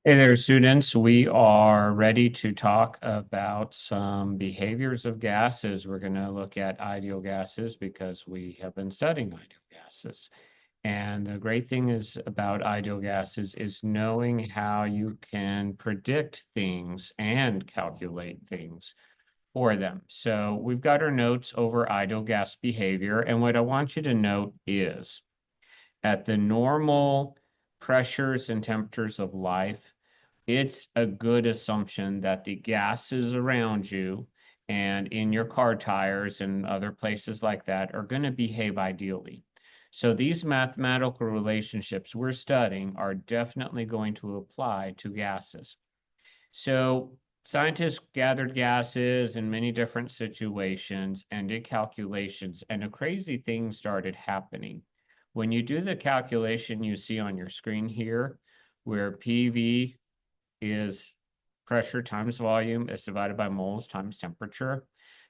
Hey there, students. We are ready to talk about some behaviors of gases. We're going to look at ideal gases because we have been studying ideal gases. And the great thing is about ideal gases is knowing how you can predict things and calculate things for them. So we've got our notes over ideal gas behavior. And what I want you to note is at the normal pressures and temperatures of life, it's a good assumption that the gases around you and in your car tires and other places like that are going to behave ideally. So these mathematical relationships we're studying are definitely going to apply to gases. So scientists gathered gases in many different situations and did calculations, and a crazy thing started happening. When you do the calculation you see on your screen here, where PV is pressure times volume is divided by moles times temperature,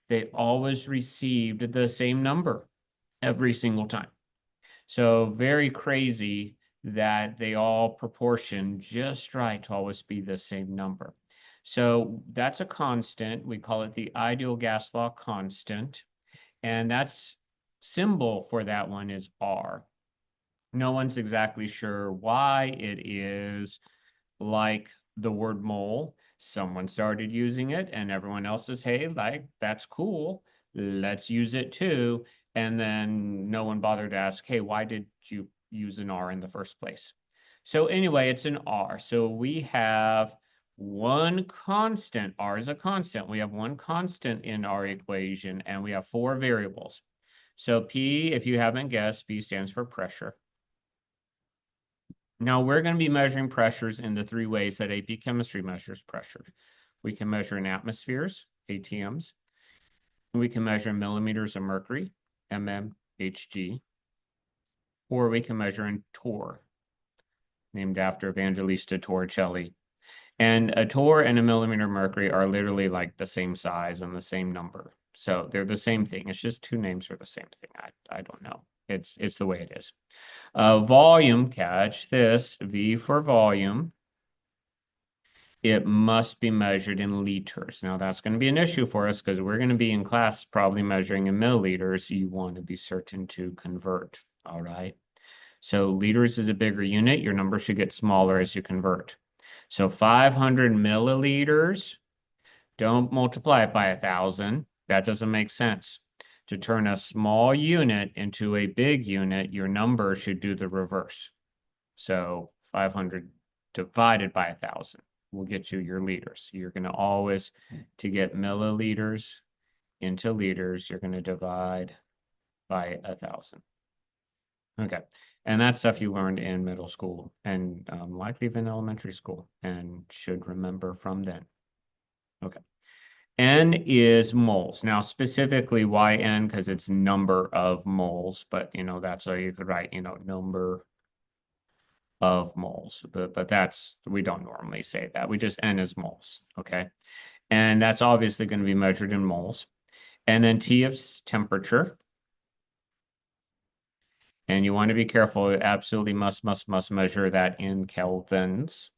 they always received the same number every single time. So very crazy that they all proportion just right to always be the same number. So that's a constant. We call it the ideal gas law constant. And that's symbol for that one is R. No one's exactly sure why it is like the word mole. Someone started using it, and everyone else is, hey, like, that's cool. Let's use it too. And then no one bothered to ask, hey, why did you use an R in the first place? So, anyway, it's an R. So, we have one constant. R is a constant. We have one constant in our equation, and we have four variables. So, P, if you haven't guessed, P stands for pressure. Now we're going to be measuring pressures in the three ways that AP Chemistry measures pressure. We can measure in atmospheres, ATMs. We can measure in millimeters of mercury, mmHg. Or we can measure in torr, named after Evangelista Torricelli. And a torr and a millimeter of mercury are literally like the same size and the same number. So they're the same thing. It's just two names for the same thing. I don't know. It's the way it is. Volume, catch this, V for volume. It must be measured in liters. Now that's going to be an issue for us because we're going to be in class probably measuring in milliliters. You want to be certain to convert. All right. So liters is a bigger unit. Your number should get smaller as you convert. So 500 milliliters, don't multiply it by 1,000. That doesn't make sense. To turn a small unit into a big unit, your number should do the reverse. So 500 divided by 1,000 will get you your liters. You're going to always, to get milliliters into liters, you're going to divide by 1,000. Okay. And that's stuff you learned in middle school and likely even elementary school and should remember from then. Okay. N is moles. Now, specifically why N? Because it's number of moles, but that's how you could write, number of moles, but that's, we don't normally say that. We just N is moles, okay? And that's obviously going to be measured in moles. And then T is temperature. And you want to be careful. You absolutely must measure that in kelvins.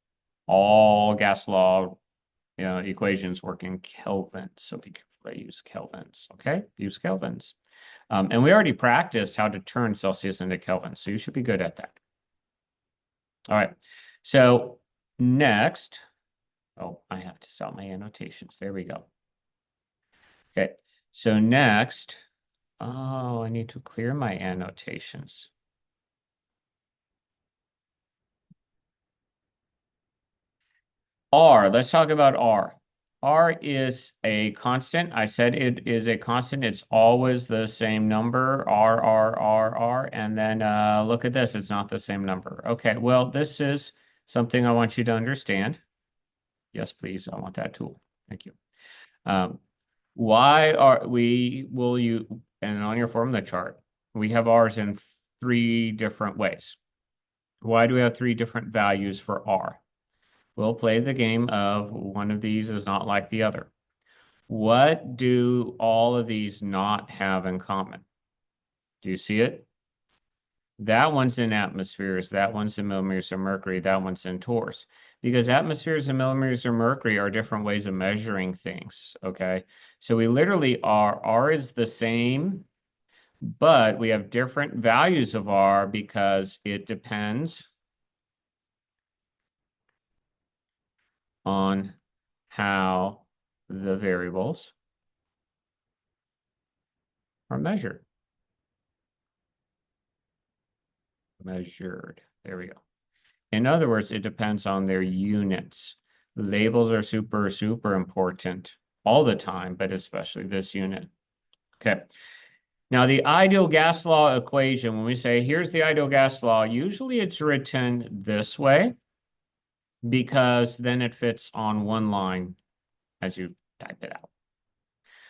All gas law equations work in kelvins. So be careful. I use kelvins, okay? Use kelvins. And we already practiced how to turn Celsius into Kelvin, so you should be good at that. All right. So next, oh, I have to stop my annotations. There we go. Okay. So next, oh, I need to clear my annotations. R, let's talk about R. R is a constant. I said it is a constant. It's always the same number, R. And then look at this. It's not the same number. Okay, well, this is something I want you to understand. Yes, please. I want that tool. Thank you. Why are we, will you, and on your formula chart, we have R's in three different ways. Why do we have three different values for R? We'll play the game of one of these is not like the other. What do all of these not have in common? Do you see it? That one's in atmospheres, that one's in millimeters of mercury, that one's in torrs. Because atmospheres and millimeters of mercury are different ways of measuring things, okay? So we literally are, R is the same, but we have different values of R because it depends on how the variables are measured. There we go. In other words, it depends on their units. Labels are super, super important all the time, but especially this unit. Okay. Now, the ideal gas law equation, when we say, here's the ideal gas law, usually it's written this way because then it fits on one line as you type it out.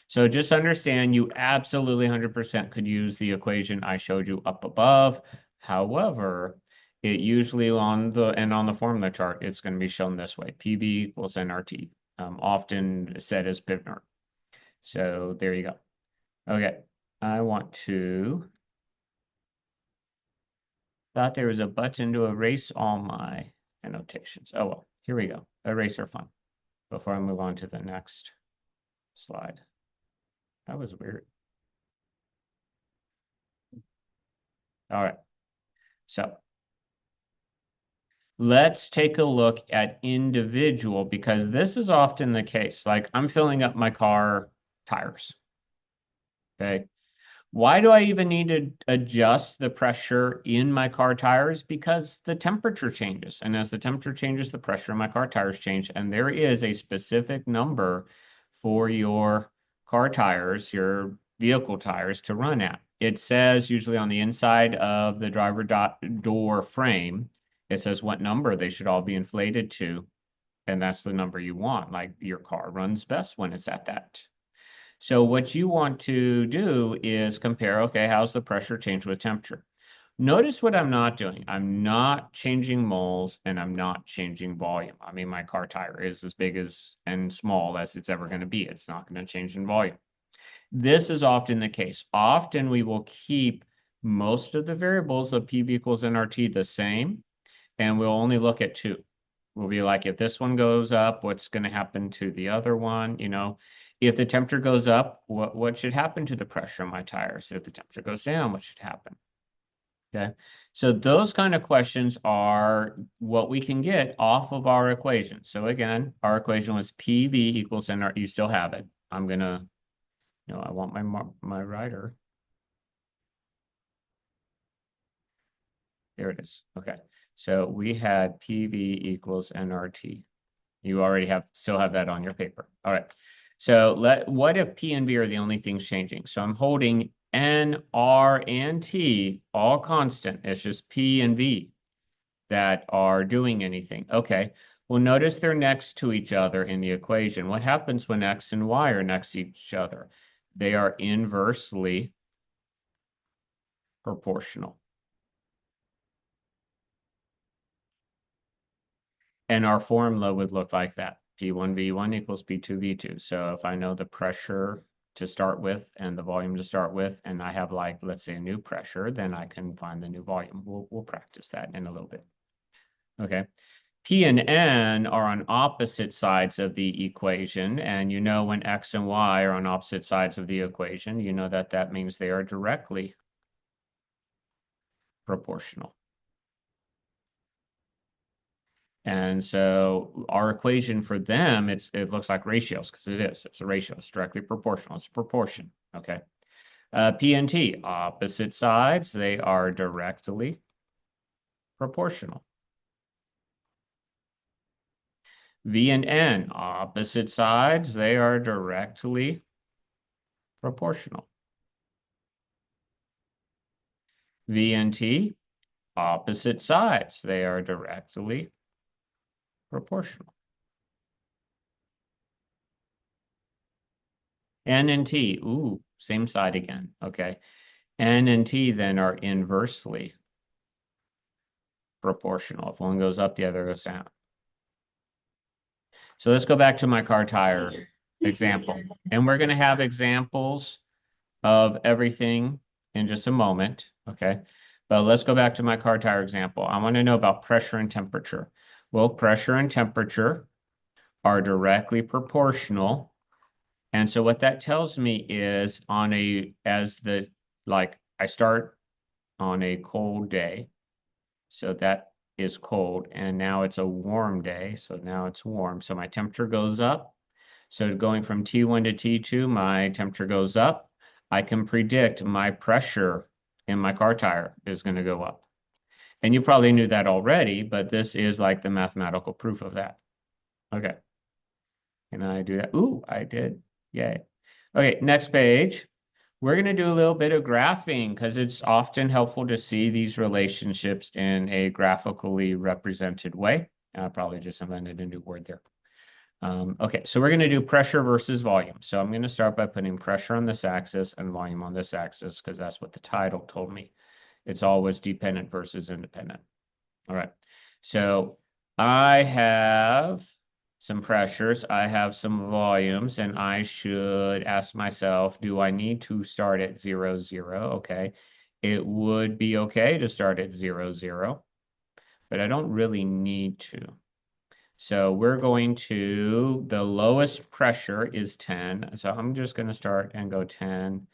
So just understand you absolutely 100% could use the equation I showed you up above. However, it usually on the formula chart, it's going to be shown this way. PV equals nRT, often said as Pivnert. So there you go. Okay, I want to, thought there was a button to erase all my annotations. Oh, well, here we go. Eraser fun. Before I move on to the next slide. That was weird. All right, so let's take a look at individual because this is often the case. Like I'm filling up my car tires. Okay. Why do I even need to adjust the pressure in my car tires? Because the temperature changes. And as the temperature changes, the pressure in my car tires change. And there is a specific number for your car tires, your vehicle tires to run at. It says usually on the inside of the driver door frame, it says what number they should all be inflated to. And that's the number you want. Like your car runs best when it's at that. So what you want to do is compare, okay, how's the pressure change with temperature? Notice what I'm not doing. I'm not changing moles and I'm not changing volume. I mean, my car tire is as big as and small as it's ever going to be. It's not going to change in volume. This is often the case. Often we will keep most of the variables of PV equals nRT the same, and we'll only look at two. We'll be like, if this one goes up, what's going to happen to the other one? You know, if the temperature goes up, what should happen to the pressure in my tires? If the temperature goes down, what should happen? Okay, so those kind of questions are what we can get off of our equation. So again, our equation was PV equals nR. You still have it. I'm gonna, I want my writer. There it is. Okay, so we had PV equals nRT. You already still have that on your paper. All right. So what if P and V are the only things changing? So I'm holding N, R, and T all constant. It's just P and V that are doing anything. Okay. Well, notice they're next to each other in the equation. What happens when X and Y are next to each other? They are inversely proportional. And our formula would look like that. P1V1 equals P2V2. So if I know the pressure to start with and the volume to start with, and I have like, let's say a new pressure, then I can find the new volume. We'll practice that in a little bit. Okay. P and N are on opposite sides of the equation. And you know when X and Y are on opposite sides of the equation, you know that that means they are directly proportional. And so our equation for them, it looks like ratios because it is. It's a ratio. It's directly proportional. It's a proportion. Okay. P and T, opposite sides, they are directly proportional. V and N, opposite sides, they are directly proportional. V and T, opposite sides, they are directly proportional. N and T, ooh, same side again, okay. N and T then are inversely proportional. If one goes up, the other goes down. So let's go back to my car tire example. And we're going to have examples of everything in just a moment, okay? But let's go back to my car tire example. I want to know about pressure and temperature. Well, pressure and temperature are directly proportional. And so what that tells me is I start on a cold day. So that is cold. And now it's a warm day. So now it's warm. So my temperature goes up. So going from T1 to T2, my temperature goes up. I can predict my pressure in my car tire is going to go up. And you probably knew that already, but this is like the mathematical proof of that. Okay. Can I do that? Ooh, I did. Yay. Okay, next page. We're going to do a little bit of graphing because it's often helpful to see these relationships in a graphically represented way. I probably just invented a new word there. Okay, so we're going to do pressure versus volume. So I'm going to start by putting pressure on this axis and volume on this axis because that's what the title told me. It's always dependent versus independent. All right, so I have some pressures, I have some volumes, and I should ask myself, do I need to start at 0, 0? Okay, it would be okay to start at 0, 0, but I don't really need to. So we're going to, the lowest pressure is 10. So I'm just going to start and go 10.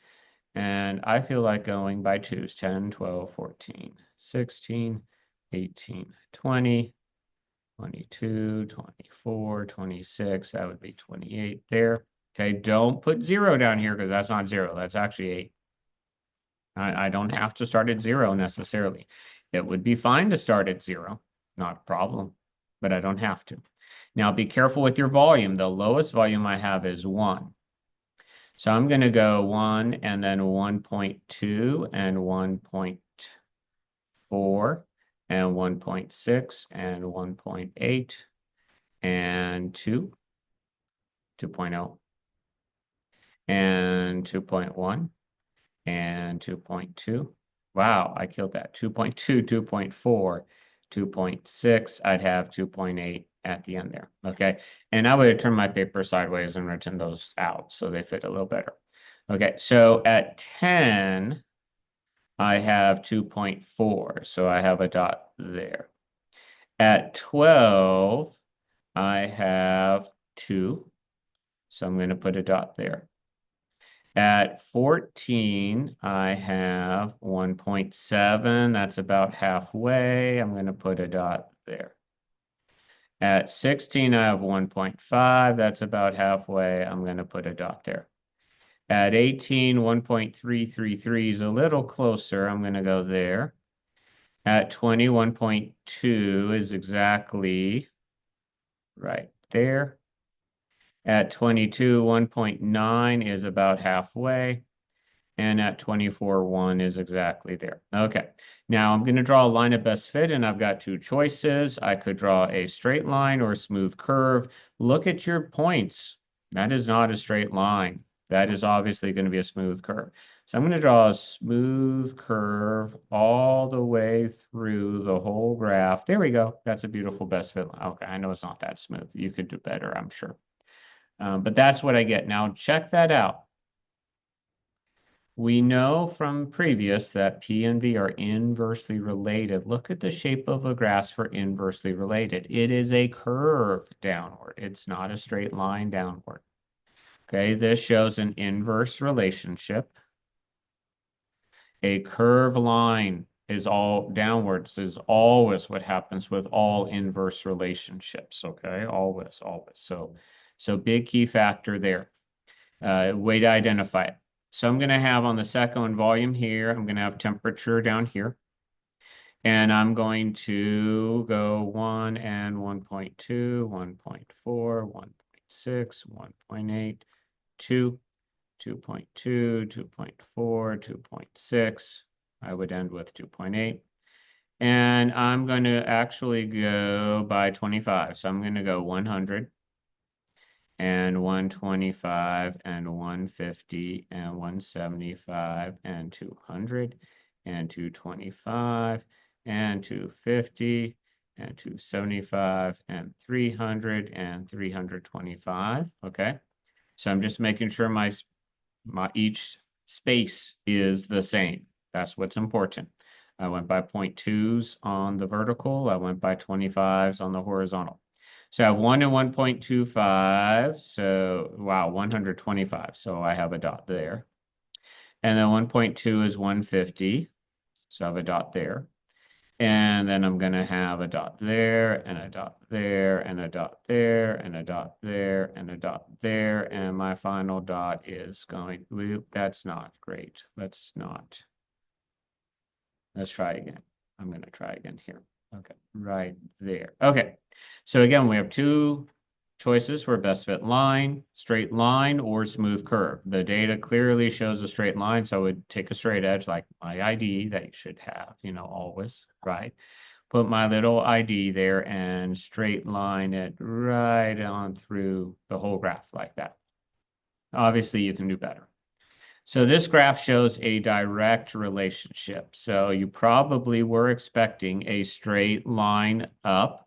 And I feel like going by twos, 10, 12, 14, 16, 18, 20, 22, 24, 26. That would be 28 there. Okay, don't put 0 down here because that's not 0. That's actually 8. I don't have to start at 0 necessarily. It would be fine to start at 0, not a problem, but I don't have to. Now be careful with your volume. The lowest volume I have is 1. So I'm going to go 1 and then 1.2 and 1.4 and 1.6 and 1.8 and 2, 2.0 and 2.1 and 2.2. Wow, I killed that. 2.2, 2.4, 2.6. I'd have 2.8 at the end there. Okay. And I would have turned my paper sideways and written those out so they fit a little better. Okay. So at 10, I have 2.4. So I have a dot there. At 12, I have 2. So I'm going to put a dot there. At 14, I have 1.7. That's about halfway. I'm going to put a dot there. At 16, I have 1.5. That's about halfway. I'm going to put a dot there. At 18, 1.333 is a little closer. I'm going to go there. At 20, 1.2 is exactly right there. At 22, 1.9 is about halfway. And at 24, 1 is exactly there. Okay, now I'm going to draw a line of best fit, and I've got 2 choices. I could draw a straight line or a smooth curve. Look at your points. That is not a straight line. That is obviously going to be a smooth curve. So I'm going to draw a smooth curve all the way through the whole graph. There we go. That's a beautiful best fit line. Okay, I know it's not that smooth. You could do better, I'm sure. But that's what I get. Now check that out. We know from previous that P and V are inversely related. Look at the shape of a graph for inversely related. It is a curve downward. It's not a straight line downward. Okay, this shows an inverse relationship. A curved line is all downwards is always what happens with all inverse relationships. Okay, always, always. So big key factor there. Way to identify it. So I'm going to have on the second one volume here. I'm going to have temperature down here. And I'm going to go 1 and 1.2, 1.4, 1.6, 1.8, 2, 2.2, 2.4, 2.6. I would end with 2.8. And I'm going to actually go by 25. So I'm going to go 100. And 125 and 150 and 175 and 200 and 225 and 250 and 275 and 300 and 325. Okay, so I'm just making sure my each space is the same. That's what's important. I went by 0.2s on the vertical. I went by 25s on the horizontal. So I have 1 and 1.25. So, wow, 125. So I have a dot there. And then 1.2 is 150. So I have a dot there. And then I'm going to have a dot there, and a dot there, and a dot there, and a dot there, and a dot there. And my final dot is going, that's not great. Let's try again. I'm going to try again here. Okay, right there. Okay, so again, we have two choices for best fit line, straight line, or smooth curve. The data clearly shows a straight line, so I would take a straight edge like my ID that you should have, always, right? Put my little ID there and straight line it right on through the whole graph like that. Obviously, you can do better. So this graph shows a direct relationship. So you probably were expecting a straight line up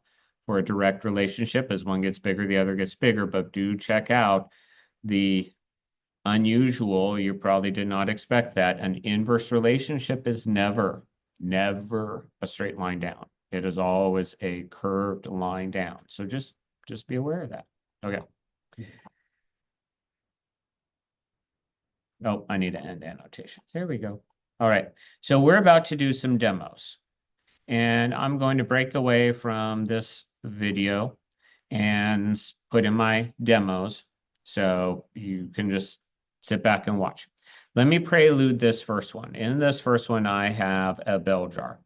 for a direct relationship. As one gets bigger, the other gets bigger, but do check out the unusual. You probably did not expect that. An inverse relationship is never a straight line down. It is always a curved line down. So just be aware of that. Okay. Oh, I need to end annotations. There we go. All right. So we're about to do some demos. And I'm going to break away from this video and put in my demos so you can just sit back and watch. Let me prelude this first one. In this first one, I have a bell jar.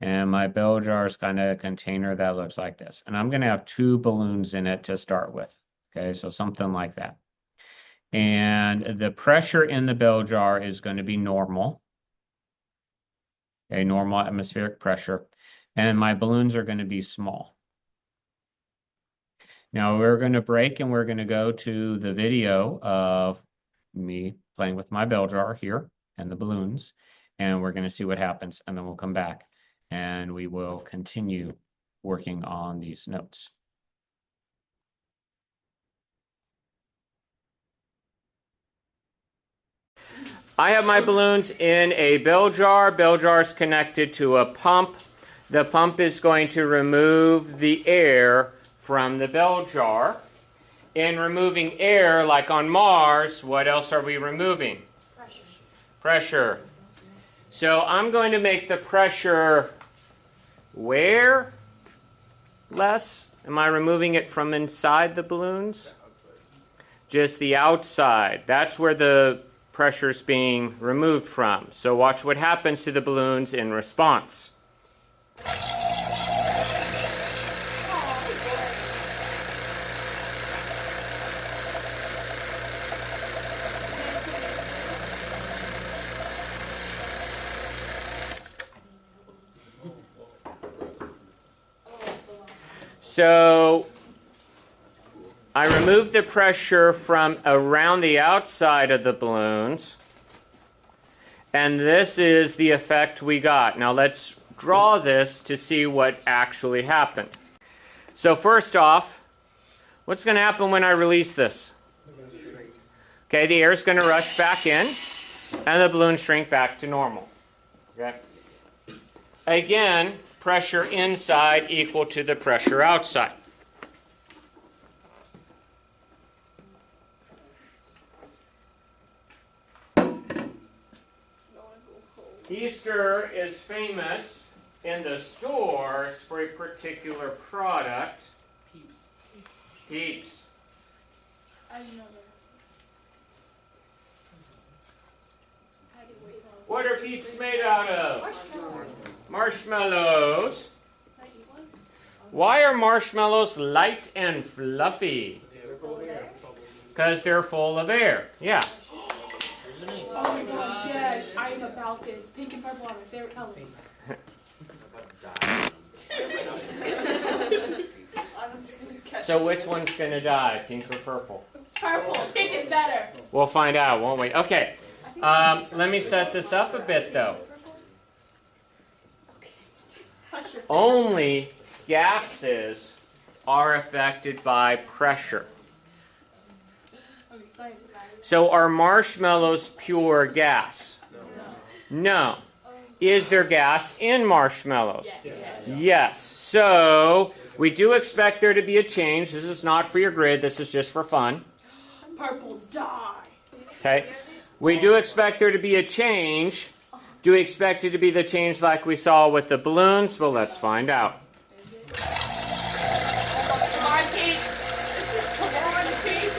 And my bell jar is kind of a container that looks like this. And I'm going to have two balloons in it to start with. Okay, so something like that. And the pressure in the bell jar is going to be normal. A normal atmospheric pressure. And my balloons are going to be small. Now we're going to break and we're going to go to the video of me playing with my bell jar here and the balloons. And we're going to see what happens. And then we'll come back and we will continue working on these notes. I have my balloons in a bell jar. Bell jar is connected to a pump. The pump is going to remove the air from the bell jar. In removing air, like on Mars, what else are we removing? Pressure. So I'm going to make the pressure where less? Am I removing it from inside the balloons? Just the outside. That's where the pressure is being removed from. So watch what happens to the balloons in response. So I removed the pressure from around the outside of the balloons, and this is the effect we got. Now let's draw this to see what actually happened. So first off, what's going to happen when I release this? Okay, the air is going to rush back in, and the balloons shrink back to normal. Okay. Again, pressure inside equal to the pressure outside. Easter is famous in the stores for a particular product. Peeps. I didn't know that. What are Peeps made out of? Marshmallows. Why are marshmallows light and fluffy? Because they're full of air. Yeah. Oh my god, yes, I am about this. Pink and purple are my favorite colors. So which one's going to die, pink or purple? Purple. Pink is better. We'll find out, won't we? Okay. Let me set this up a bit, though. Only gases are affected by pressure. I'm excited about it. So are marshmallows pure gas? No. Is there gas in marshmallows? Yes. So we do expect there to be a change. This is not for your grid. This is just for fun. Purple die. Okay. We do expect there to be a change. Do we expect it to be the change like we saw with the balloons? Well, let's find out. Come on, Pete. Come on, Pete.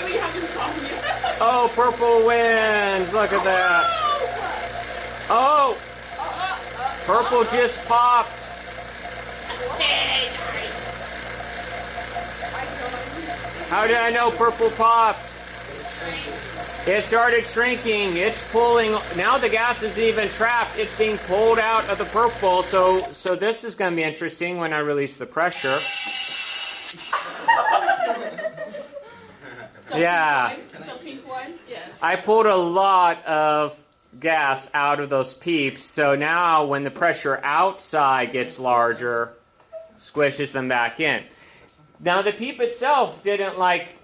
We have insomnia. Oh, purple wins. Look at that. Oh, purple just popped. How did I know purple popped? It started shrinking. It's pulling. Now the gas is even trapped. It's being pulled out of the purple. So this is going to be interesting when I release the pressure. Yeah. So pink one? Yes. I pulled a lot of gas out of those peeps. So now when the pressure outside gets larger, squishes them back in. Now the peep itself didn't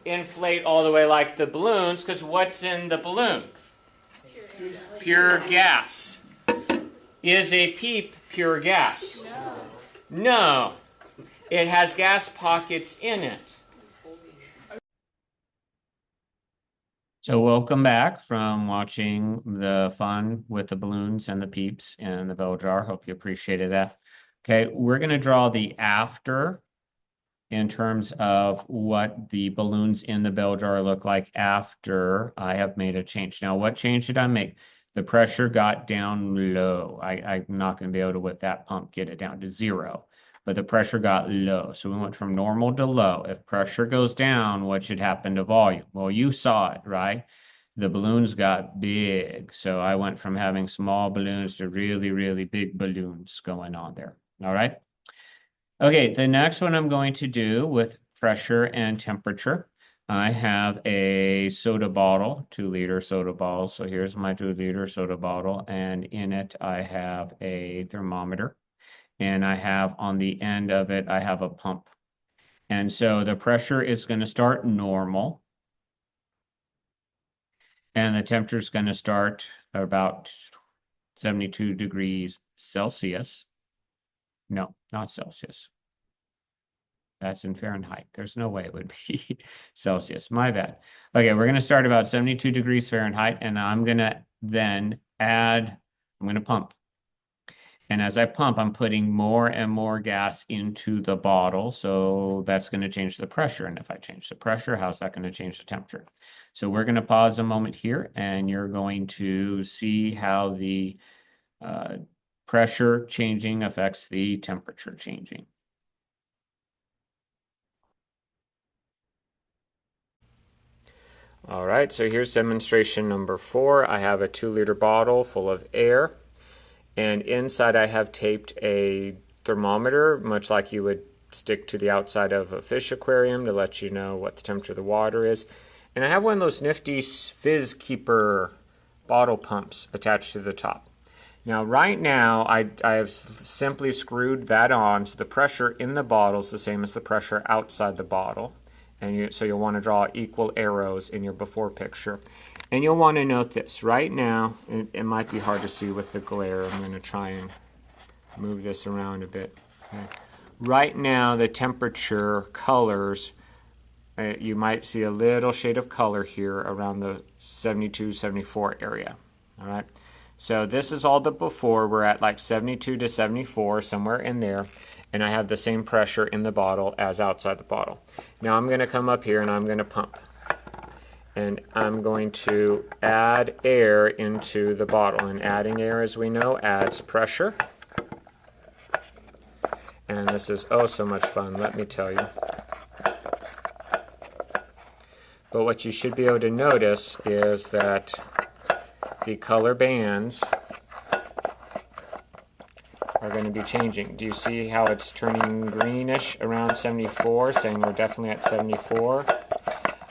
inflate all the way like the balloons, because what's in the balloon? Pure gas. Is a peep pure gas? No. It has gas pockets in it. So welcome back from watching the fun with the balloons and the peeps and the bell jar. Hope you appreciated that. Okay, we're going to draw the after in terms of what the balloons in the bell jar look like after I have made a change. Now, what change did I make? The pressure got down low. I'm not going to be able to, with that pump, get it down to 0. But the pressure got low. So we went from normal to low. If pressure goes down, what should happen to volume? Well, you saw it, right? The balloons got big. So I went from having small balloons to really, really big balloons going on there. All right? Okay, the next one I'm going to do with pressure and temperature. I have a soda bottle, 2-liter soda bottle. So here's my 2-liter soda bottle, and in it I have a thermometer, and I have on the end of it, I have a pump. And so the pressure is going to start normal, and the temperature is going to start about 72 degrees Celsius. No, not Celsius. That's in Fahrenheit. There's no way it would be Celsius. My bad. Okay, we're going to start about 72 degrees Fahrenheit, and I'm going to then I'm going to pump. And as I pump, I'm putting more and more gas into the bottle. So that's going to change the pressure. And if I change the pressure, how's that going to change the temperature? So we're going to pause a moment here, and you're going to see how the pressure changing affects the temperature changing. All right, so here's demonstration number 4. I have a 2-liter bottle full of air, and inside I have taped a thermometer, much like you would stick to the outside of a fish aquarium to let you know what the temperature of the water is. And I have one of those nifty Fizz Keeper bottle pumps attached to the top. Now right now I have simply screwed that on, so the pressure in the bottle is the same as the pressure outside the bottle. And so you'll want to draw equal arrows in your before picture. And you'll want to note this. Right now, it might be hard to see with the glare. I'm going to try and move this around a bit. Okay. Right now, the temperature colors, you might see a little shade of color here around the 72, 74 area. All right. So this is all the before. We're at like 72 to 74, somewhere in there. And I have the same pressure in the bottle as outside the bottle. Now I'm going to come up here and I'm going to pump. And I'm going to add air into the bottle. And adding air, as we know, adds pressure. And this is oh so much fun, let me tell you. But what you should be able to notice is that the color bands are going to be changing. Do you see how it's turning greenish around 74, saying we're definitely at 74?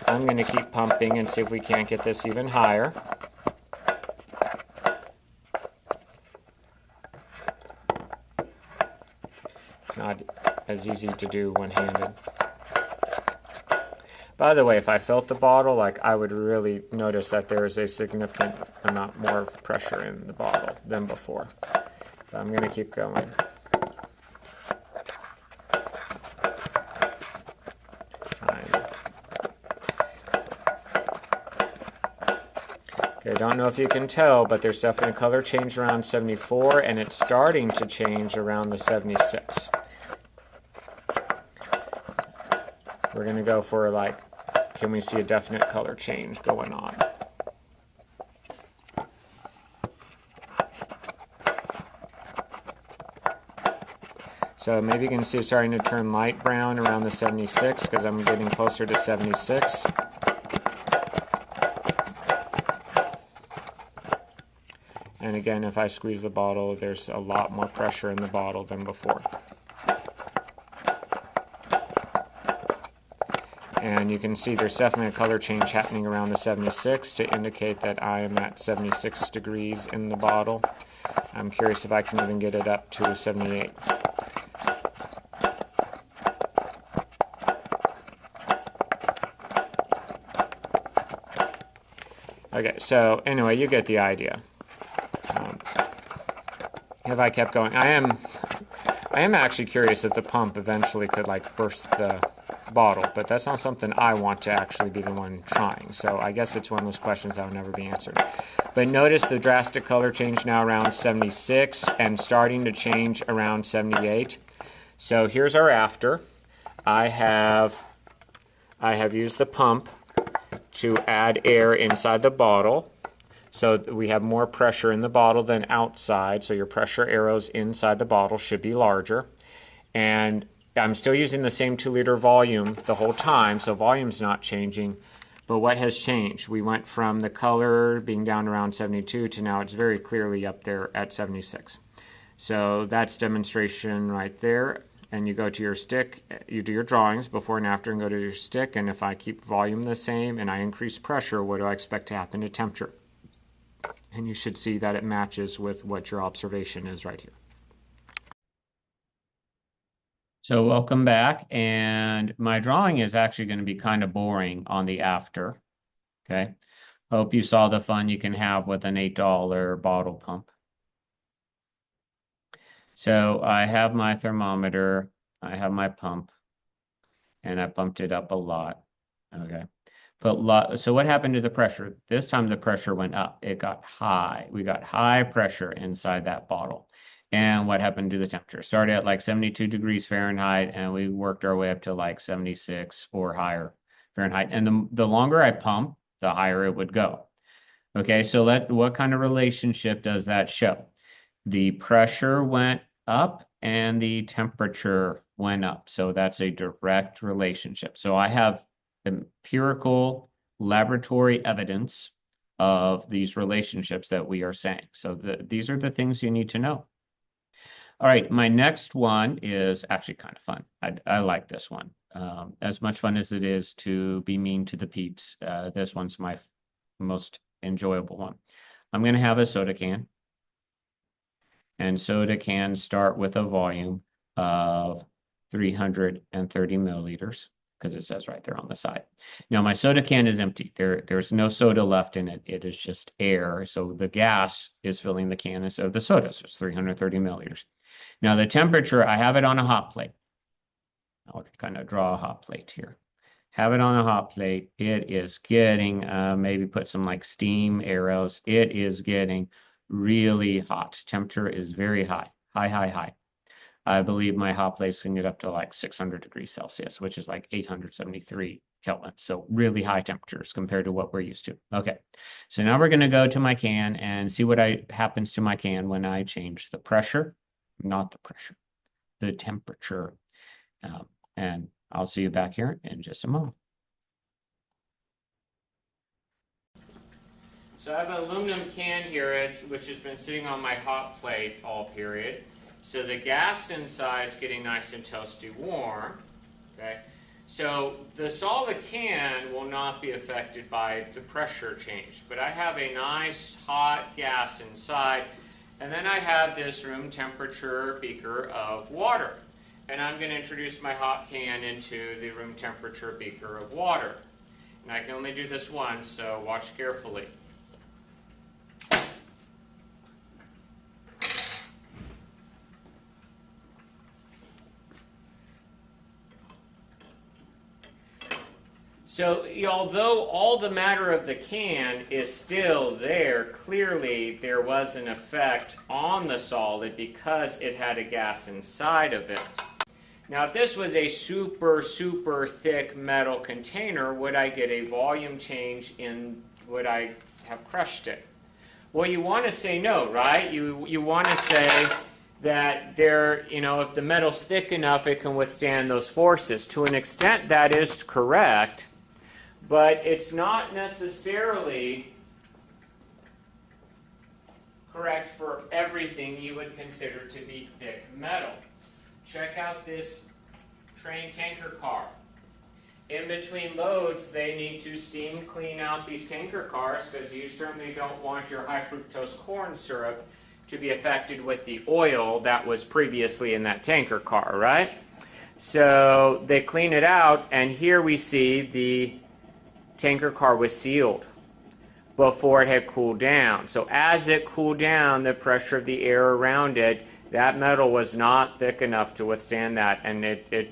I'm going to keep pumping and see if we can't get this even higher. It's not as easy to do one-handed. By the way, if I felt the bottle, like I would really notice that there is a significant amount more of pressure in the bottle than before. But I'm going to keep going. Okay, I don't know if you can tell, but there's definitely a color change around 74, and it's starting to change around the 76. We're going to go for like, can we see a definite color change going on? So maybe you can see it's starting to turn light brown around the 76 because I'm getting closer to 76. And again, if I squeeze the bottle, there's a lot more pressure in the bottle than before. And you can see there's definitely a color change happening around the 76 to indicate that I am at 76 degrees in the bottle. I'm curious if I can even get it up to 78. Okay, so anyway, you get the idea. If I kept going, I am actually curious if the pump eventually could like burst the bottle, but that's not something I want to actually be the one trying. So I guess it's one of those questions that will never be answered. But notice the drastic color change now around 76 and starting to change around 78. So here's our after. I have used the pump to add air inside the bottle. So we have more pressure in the bottle than outside, so your pressure arrows inside the bottle should be larger. And I'm still using the same 2-liter volume the whole time, so volume's not changing. But what has changed? We went from the color being down around 72 to now it's very clearly up there at 76. So that's demonstration right there. And you go to your stick, you do your drawings before and after and go to your stick. And if I keep volume the same and I increase pressure, what do I expect to happen to temperature? And you should see that it matches with what your observation is right here. So welcome back, and my drawing is actually going to be kind of boring on the after, okay? Hope you saw the fun you can have with an $8 bottle pump. So I have my thermometer, I have my pump, and I pumped it up a lot, okay? So what happened to the pressure? This time the pressure went up. It got high. We got high pressure inside that bottle. And what happened to the temperature? Started at like 72 degrees Fahrenheit, and we worked our way up to like 76 or higher Fahrenheit. And the longer I pump, the higher it would go. Okay, so what kind of relationship does that show? The pressure went up and the temperature went up. So that's a direct relationship. So I have empirical laboratory evidence of these relationships that we are saying. So these are the things you need to know. All right, my next one is actually kind of fun. I like this one. As much fun as it is to be mean to the peeps, this one's my most enjoyable one. I'm going to have a soda can. And soda cans start with a volume of 330 milliliters, because it says right there on the side. Now, my soda can is empty. There's no soda left in it. It is just air. So the gas is filling the can instead of the soda. So it's 330 milliliters. Now, the temperature, I have it on a hot plate. I'll kind of draw a hot plate here. Have it on a hot plate. It is getting, maybe put some like steam arrows. It is getting really hot. Temperature is very high. High. I believe my hot plate can get up to like 600 degrees Celsius, which is like 873 Kelvin. So really high temperatures compared to what we're used to. Okay, so now we're going to go to my can and see what happens to my can when I change the pressure, not the pressure, the temperature. And I'll see you back here in just a moment. So I have an aluminum can here, which has been sitting on my hot plate all period. So the gas inside is getting nice and toasty warm. Okay, so the solid can will not be affected by the pressure change, but I have a nice hot gas inside, and then I have this room temperature beaker of water. And I'm going to introduce my hot can into the room temperature beaker of water. And I can only do this once, so watch carefully. So although all the matter of the can is still there, clearly there was an effect on the solid because it had a gas inside of it. Now, if this was a super, super thick metal container, would I get a volume change would I have crushed it? Well, you want to say no, right? You want to say that if the metal's thick enough, it can withstand those forces. To an extent, that is correct, but it's not necessarily correct for everything you would consider to be thick metal. Check out this train tanker car. In between loads, they need to steam clean out these tanker cars because you certainly don't want your high fructose corn syrup to be affected with the oil that was previously in that tanker car, right? So they clean it out, and here we see the tanker car was sealed before it had cooled down. So as it cooled down, the pressure of the air around it, that metal was not thick enough to withstand that, and it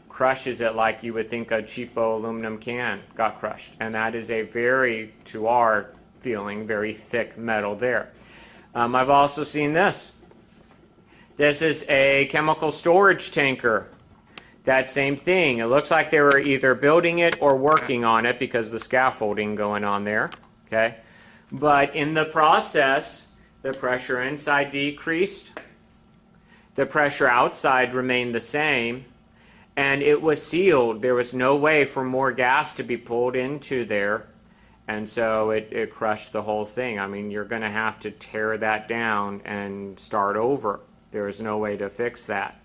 crushes it like you would think a cheapo aluminum can got crushed. And that is a very, to our feeling, very thick metal there. I've also seen this. This is a chemical storage tanker. That same thing. It looks like they were either building it or working on it because of the scaffolding going on there. Okay, but in the process, the pressure inside decreased. The pressure outside remained the same, and it was sealed. There was no way for more gas to be pulled into there, and so it crushed the whole thing. I mean, you're going to have to tear that down and start over. There is no way to fix that.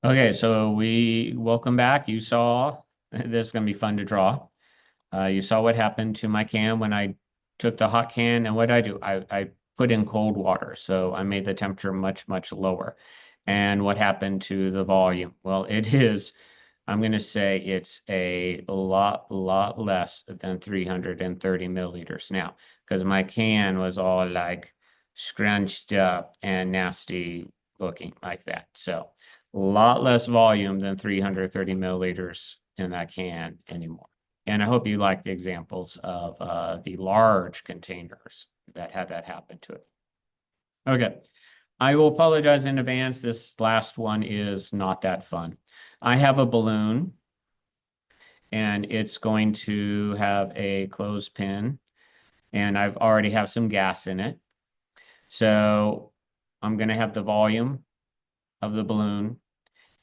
Okay, so welcome back. You saw, this is going to be fun to draw. You saw what happened to my can when I took the hot can, and what did I do? I put in cold water, so I made the temperature much, much lower. And what happened to the volume? Well, I'm going to say it's a lot less than 330 milliliters now, because my can was all like scrunched up and nasty looking like that. So a lot less volume than 330 milliliters in that can anymore. And I hope you like the examples of the large containers that had that happen to it. Okay, I will apologize in advance. This last one is not that fun. I have a balloon, and it's going to have a clothespin, and I've already have some gas in it. So I'm going to have the volume of the balloon,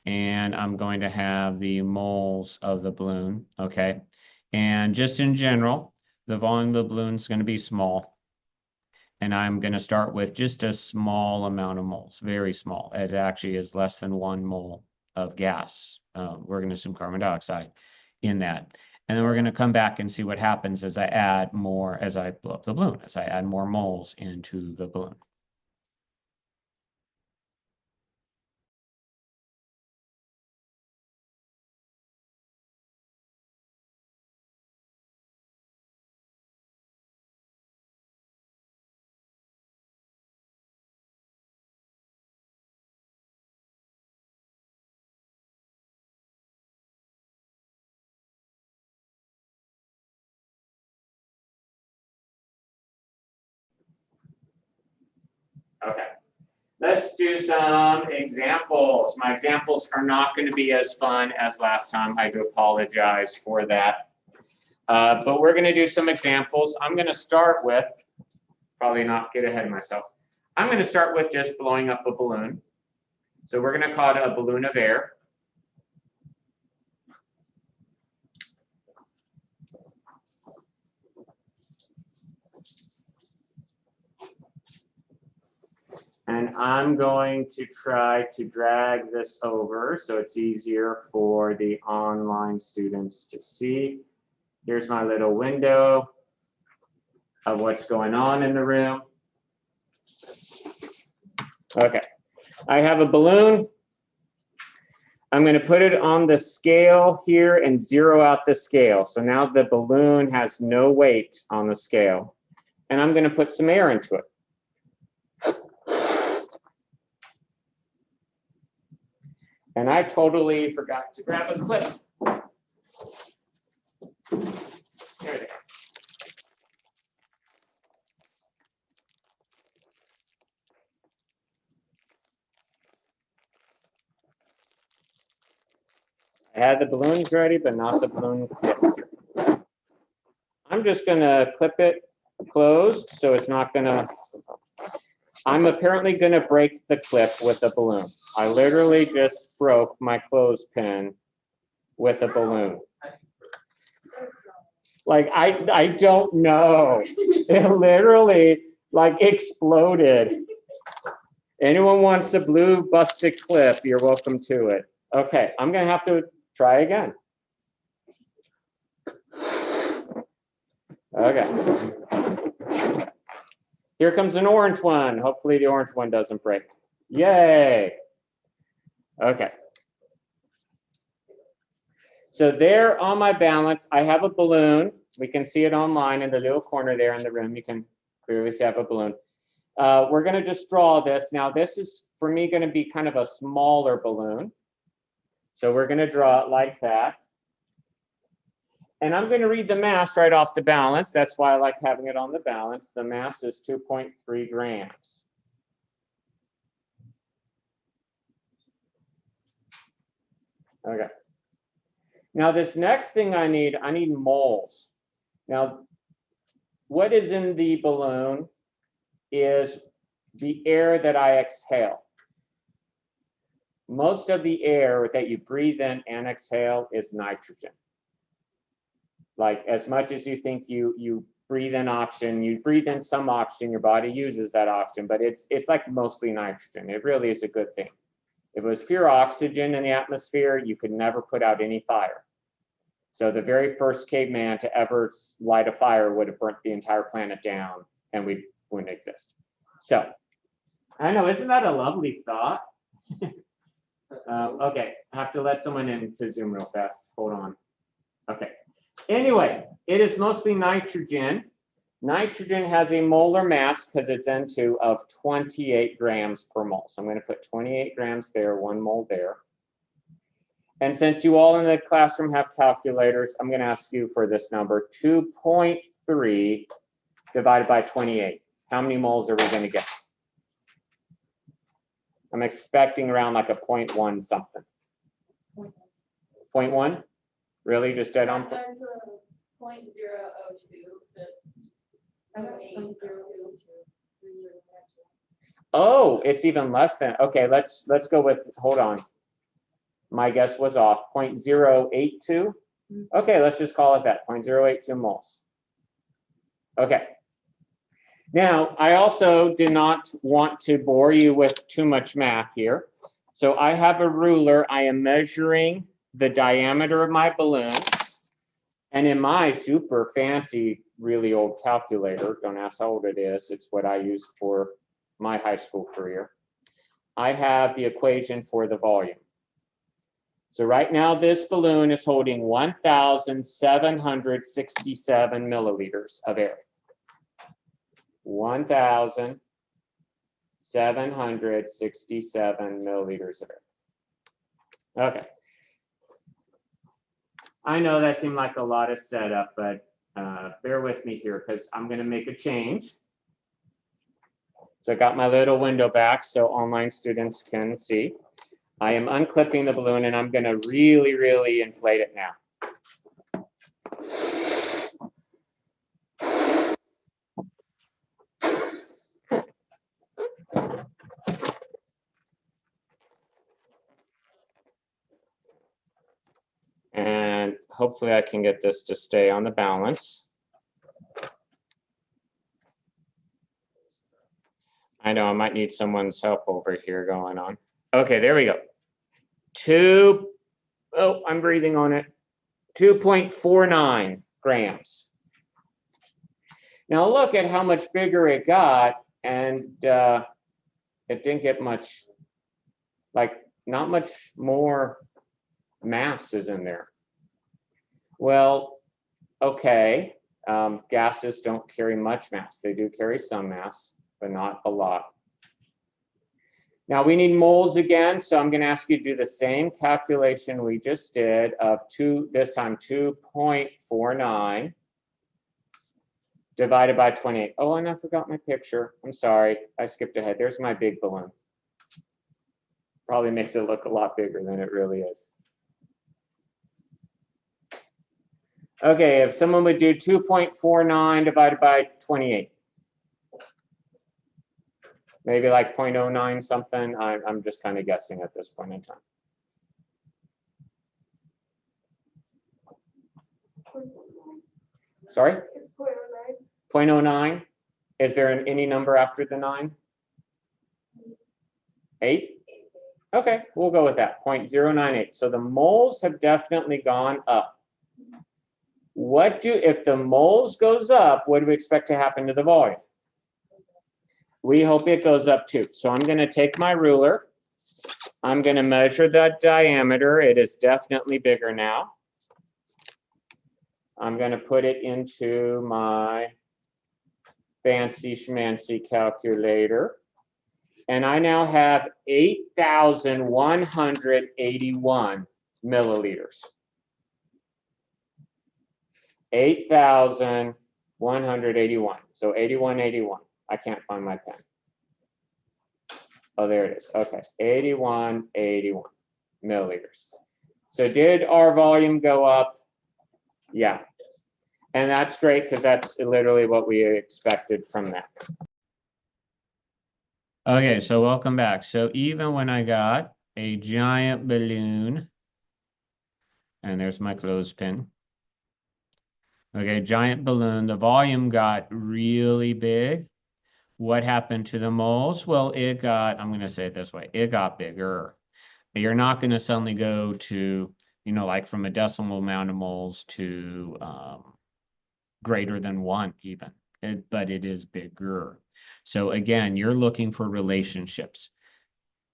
and I'm going to have the moles of the balloon, okay? And just in general, the volume of the balloon is going to be small. And I'm going to start with just a small amount of moles, very small. It actually is less than 1 mole of gas. We're going to assume carbon dioxide in that. And then we're going to come back and see what happens as I add more, as I blow up the balloon, as I add more moles into the balloon. Okay, let's do some examples. My examples are not going to be as fun as last time. I do apologize for that. But we're going to do some examples. I'm going to start with, probably not get ahead of myself. I'm going to start with just blowing up a balloon. So we're going to call it a balloon of air. And I'm going to try to drag this over so it's easier for the online students to see. Here's my little window of what's going on in the room. Okay, I have a balloon. I'm going to put it on the scale here and zero out the scale. So now the balloon has no weight on the scale. And I'm going to put some air into it. And I totally forgot to grab a clip. There they are. I had the balloons ready, but not the balloon clips. I'm just going to clip it closed, so it's not going to. I'm apparently going to break the clip with a balloon. I literally just broke my clothespin with a balloon. Like, I don't know. It literally, like, exploded. Anyone wants a blue busted clip, you're welcome to it. Okay, I'm going to have to try again. Okay. Here comes an orange one. Hopefully the orange one doesn't break. Yay. Okay. So there on my balance, I have a balloon. We can see it online in the little corner there in the room. You can clearly see I have a balloon. We're going to just draw this. Now this is, for me, going to be kind of a smaller balloon. So we're going to draw it like that. And I'm going to read the mass right off the balance. That's why I like having it on the balance. The mass is 2.3 grams. Okay. Now this next thing I need moles. Now, what is in the balloon is the air that I exhale. Most of the air that you breathe in and exhale is nitrogen. Like, as much as you think you breathe in oxygen, you breathe in some oxygen, your body uses that oxygen, but it's like mostly nitrogen. It really is a good thing. If it was pure oxygen in the atmosphere, you could never put out any fire. So the very first caveman to ever light a fire would have burnt the entire planet down and we wouldn't exist. So, I know, isn't that a lovely thought? Okay, I have to let someone in to Zoom real fast. Hold on. Okay. Anyway, it is mostly nitrogen. Nitrogen has a molar mass, because it's N2, of 28 grams per mole. So I'm going to put 28 grams there, 1 mole there. And since you all in the classroom have calculators, I'm going to ask you for this number, 2.3 divided by 28. How many moles are we going to get? I'm expecting around like a 0.1 something. 0.1? Really? Just dead on? That's 0.002. Oh, it's even less than. Okay, let's go with, hold on. My guess was off, 0.082. Okay, let's just call it that, 0.082 moles. Okay. Now, I also did not want to bore you with too much math here. So I have a ruler. I am measuring the diameter of my balloon. And in my super fancy, really old calculator, don't ask how old it is, it's what I used for my high school career, I have the equation for the volume. So right now, this balloon is holding 1,767 milliliters of air. 1,767 milliliters of air. Okay. I know that seemed like a lot of setup, but bear with me here because I'm going to make a change. So I got my little window back so online students can see. I am unclipping the balloon and I'm going to really, really inflate it now. And hopefully I can get this to stay on the balance. I know I might need someone's help over here going on. Okay, there we go. I'm breathing on it. 2.49 grams. Now look at how much bigger it got, and it didn't get much, like not much more mass is in there. Well, okay, gases don't carry much mass. They do carry some mass, but not a lot. Now we need moles again, so I'm going to ask you to do the same calculation we just did of this time 2.49 divided by 28. Oh, and I forgot my picture. I'm sorry, I skipped ahead. There's my big balloon. Probably makes it look a lot bigger than it really is. Okay, if someone would do 2.49 divided by 28. Maybe like 0.09 something. I'm just kind of guessing at this point in time. Sorry? It's 0.09. 0.09. Is there any number after the 9? 8? Okay, we'll go with that, 0.098. So the moles have definitely gone up. If the moles goes up, what do we expect to happen to the volume? We hope it goes up too. So I'm going to take my ruler. I'm going to measure that diameter. It is definitely bigger now. I'm going to put it into my fancy schmancy calculator. And I now have 8,181 milliliters. 8,181. So 8181. I can't find my pen. Oh, there it is. Okay, 8181 milliliters. So did our volume go up? Yeah. And that's great because that's literally what we expected from that. Okay, so welcome back. So even when I got a giant balloon, and there's my clothespin. Okay, giant balloon, the volume got really big. What happened to the moles? Well, I'm going to say it this way, it got bigger. You're not going to suddenly go to, like from a decimal amount of moles to greater than 1 even, but it is bigger. So again, you're looking for relationships.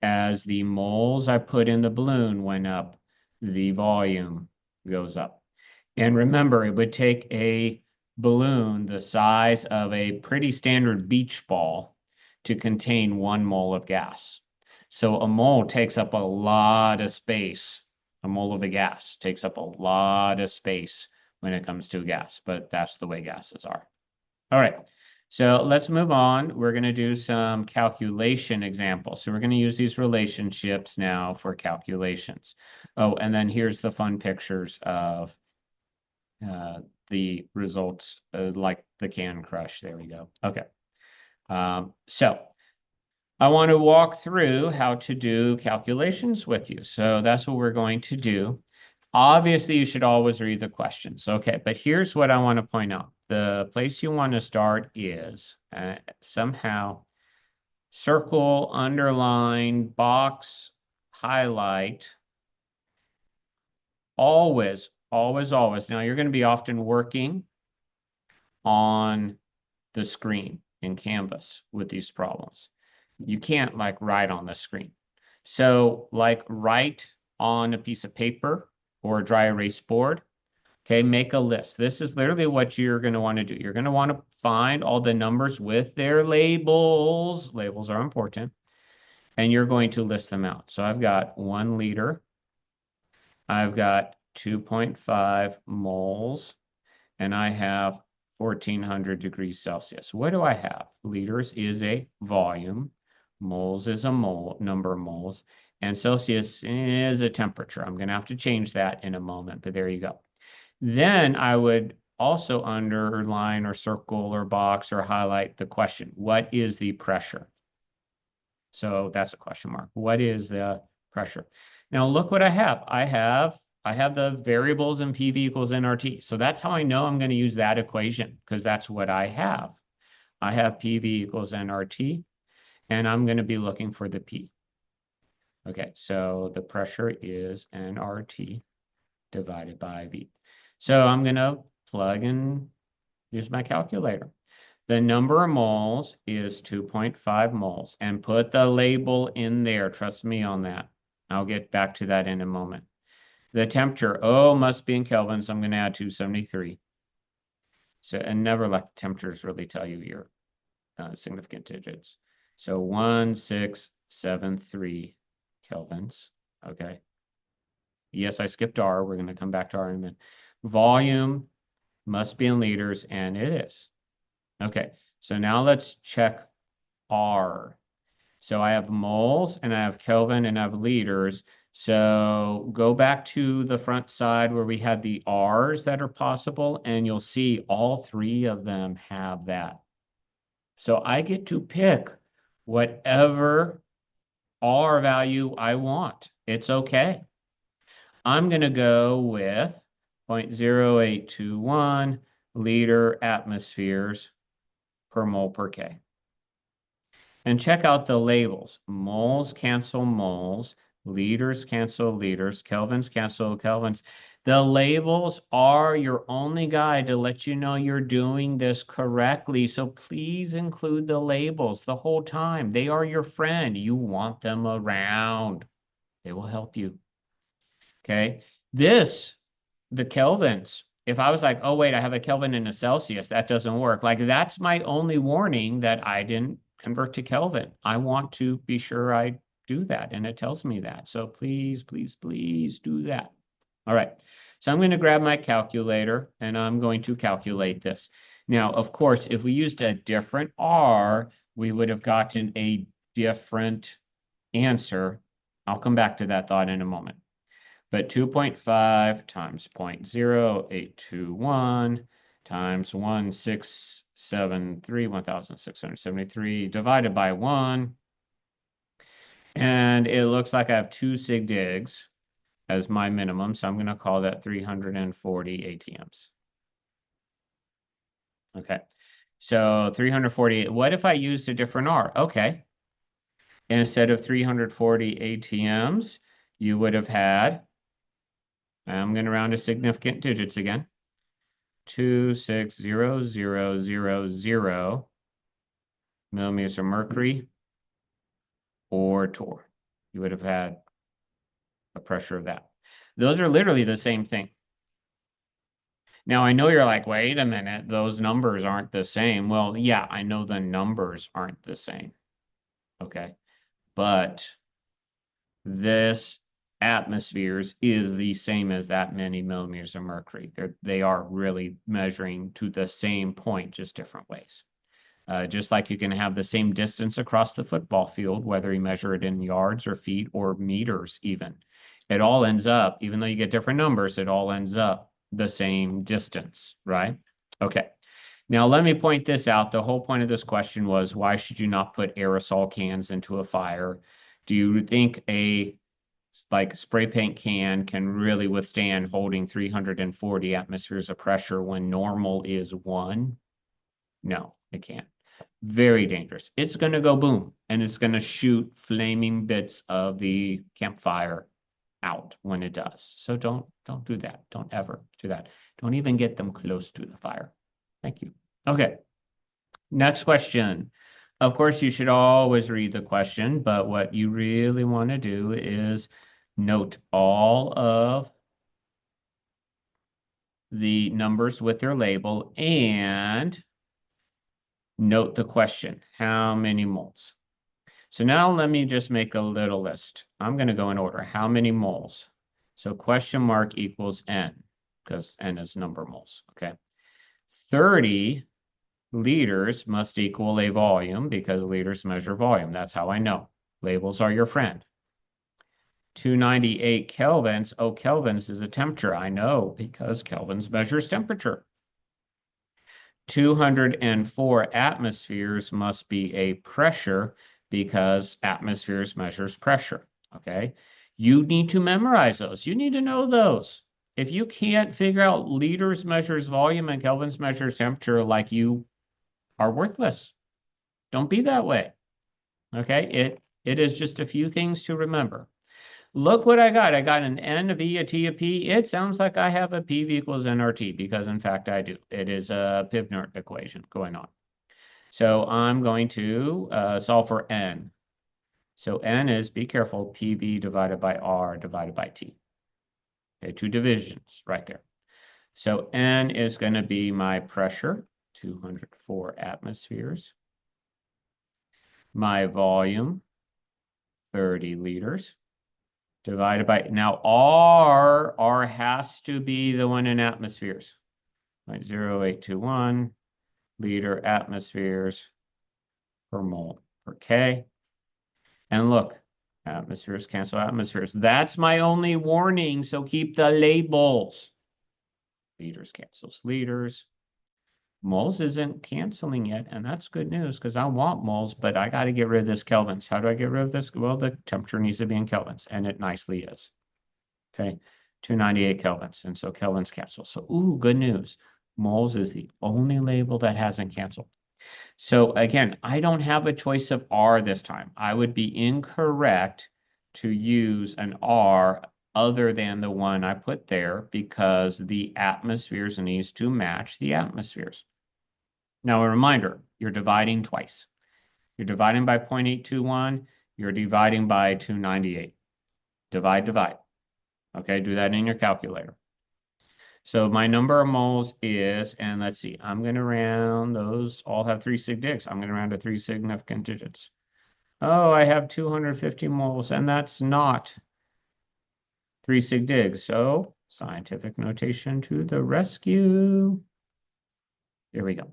As the moles I put in the balloon went up, the volume goes up. And remember, it would take a balloon the size of a pretty standard beach ball to contain 1 mole of gas. So a mole takes up a lot of space. A mole of the gas takes up a lot of space when it comes to gas, but that's the way gases are. All right, so let's move on. We're going to do some calculation examples. So we're going to use these relationships now for calculations. Oh, and then here's the fun pictures of the results, like the can crush. There we go. Okay. So I want to walk through how to do calculations with you. So that's what we're going to do. Obviously, you should always read the questions. Okay, but here's what I want to point out. The place you want to start is somehow circle, underline, box, highlight, always. Now you're going to be often working on the screen in Canvas with these problems. You can't like write on the screen. So like write on a piece of paper or a dry erase board. Okay, make a list. This is literally what you're going to want to do. You're going to want to find all the numbers with their labels. Labels are important. And you're going to list them out. So I've got 1 liter. I've got 2.5 moles, and I have 1400 degrees Celsius. What do I have? Liters is a volume, moles is a number of moles, and Celsius is a temperature. I'm going to have to change that in a moment, but there you go. Then I would also underline or circle or box or highlight the question. What is the pressure? So that's a question mark. What is the pressure? Now look what I have. I have the variables in PV equals nRT. So that's how I know I'm going to use that equation, because that's what I have. I have PV equals nRT, and I'm going to be looking for the P. Okay, so the pressure is nRT divided by V. So I'm going to plug and use my calculator. The number of moles is 2.5 moles, and put the label in there. Trust me on that. I'll get back to that in a moment. The temperature, oh, must be in Kelvin, so I'm going to add 273. So, and never let the temperatures really tell you your significant digits. So 1673 kelvins. Okay. Yes, I skipped R. We're going to come back to R in a minute. Volume must be in liters, and it is. Okay. So now let's check R. So I have moles, and I have Kelvin, and I have liters. So go back to the front side where we had the R's that are possible, and you'll see all three of them have that. So I get to pick whatever R value I want. It's okay. I'm going to go with 0.0821 liter atmospheres per mole per K. And check out the labels. Moles cancel moles, liters cancel liters, kelvins cancel kelvins. The labels are your only guide to let you know you're doing this correctly. So please include the labels the whole time. They are your friend. You want them around. They will help you. Okay. The kelvins, if I was like, oh, wait, I have a Kelvin and a Celsius, that doesn't work. Like, that's my only warning that I didn't convert to Kelvin. I want to be sure I do that, and it tells me that. So please, please, please do that. All right. So I'm going to grab my calculator, and I'm going to calculate this. Now, of course, if we used a different R, we would have gotten a different answer. I'll come back to that thought in a moment. But 2.5 times 0.0821 times 1673 divided by 1. And it looks like I have 2 sig digs as my minimum. So I'm going to call that 340 ATMs. Okay. So 340. What if I used a different R? Okay. Instead of 340 ATMs, you would have had, I'm going to round to significant digits again, 260,000 millimeters of mercury or torr. You would have had a pressure of that. Those are literally the same thing. Now, I know you're like, wait a minute, those numbers aren't the same. Well, yeah, I know the numbers aren't the same. Okay. But this atmospheres is the same as that many millimeters of mercury. They are really measuring to the same point, just different ways. Just like you can have the same distance across the football field, whether you measure it in yards or feet or meters even. It all ends up, even though you get different numbers, it all ends up the same distance, right? Okay. Now, let me point this out. The whole point of this question was, why should you not put aerosol cans into a fire? Do you think a spray paint can really withstand holding 340 atmospheres of pressure when normal is 1? No, it can't. Very dangerous. It's going to go boom, and it's going to shoot flaming bits of the campfire out when it does. So don't do that. Don't ever do that. Don't even get them close to the fire. Thank you. Okay. Next question. Of course, you should always read the question, but what you really want to do is note all of the numbers with their label and note the question, how many moles? So now let me just make a little list. I'm going to go in order. How many moles? So question mark equals N, because N is number of moles, okay? 30 liters must equal a volume because liters measure volume. That's how I know. Labels are your friend. 298 kelvins. Oh, kelvins is a temperature. I know because kelvins measures temperature. 204 atmospheres must be a pressure because atmospheres measures pressure. Okay. You need to memorize those. You need to know those. If you can't figure out liters measures volume and kelvins measures temperature, like, you are worthless. Don't be that way. Okay. It is just a few things to remember. Look what I got. I got an N, a V, a T, a P. It sounds like I have a PV equals nRT because, in fact, I do. It is a Pivnert equation going on. So I'm going to solve for N. So N is, be careful, PV divided by R divided by T. Okay, two divisions right there. So N is going to be my pressure, 204 atmospheres. My volume, 30 liters. Divided by, now R has to be the one in atmospheres. 0.0821 liter atmospheres per mole per K. And look, atmospheres cancel atmospheres. That's my only warning, so keep the labels. Liters cancels liters. Moles isn't canceling yet, and that's good news because I want moles, but I got to get rid of this kelvins. How do I get rid of this? Well, the temperature needs to be in kelvins, and it nicely is. Okay, 298 kelvins, and so kelvins cancel. So, ooh, good news. Moles is the only label that hasn't canceled. So again, I don't have a choice of R this time. I would be incorrect to use an R other than the one I put there because the atmospheres needs to match the atmospheres. Now, a reminder, you're dividing twice. You're dividing by 0.821, you're dividing by 298. Divide, divide. Okay, do that in your calculator. So my number of moles is, and let's see, I'm going to round, those all have 3 sig digs. I'm going to round to 3 significant digits. Oh, I have 250 moles, and that's not 3 sig digs. So scientific notation to the rescue. There we go.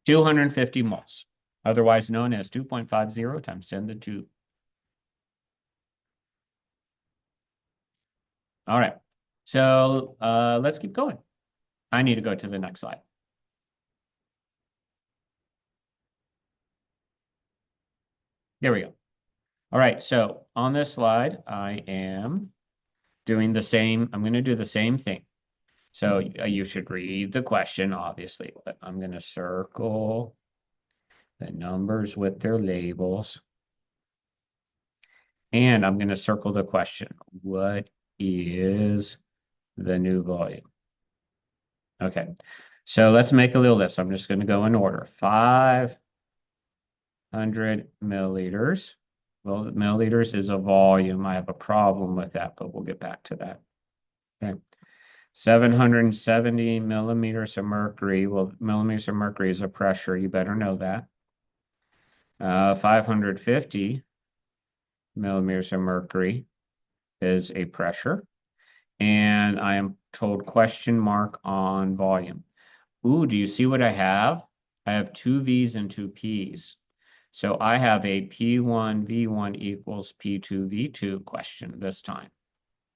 250 moles, otherwise known as 2.50 times 10 to the 2. All right, so let's keep going. I need to go to the next slide. There we go. All right, so on this slide, I am doing the same. I'm going to do the same thing. So you should read the question, obviously, but I'm going to circle the numbers with their labels. And I'm going to circle the question. What is the new volume? Okay, so let's make a little list. I'm just going to go in order. 500 milliliters. Well, milliliters is a volume. I have a problem with that, but we'll get back to that. Okay. 770 millimeters of mercury. Well, millimeters of mercury is a pressure. You better know that. 550 millimeters of mercury is a pressure. And I am told question mark on volume. Ooh, do you see what I have? I have 2 V's and 2 P's. So I have a P1 V1 equals P2 V2 question this time.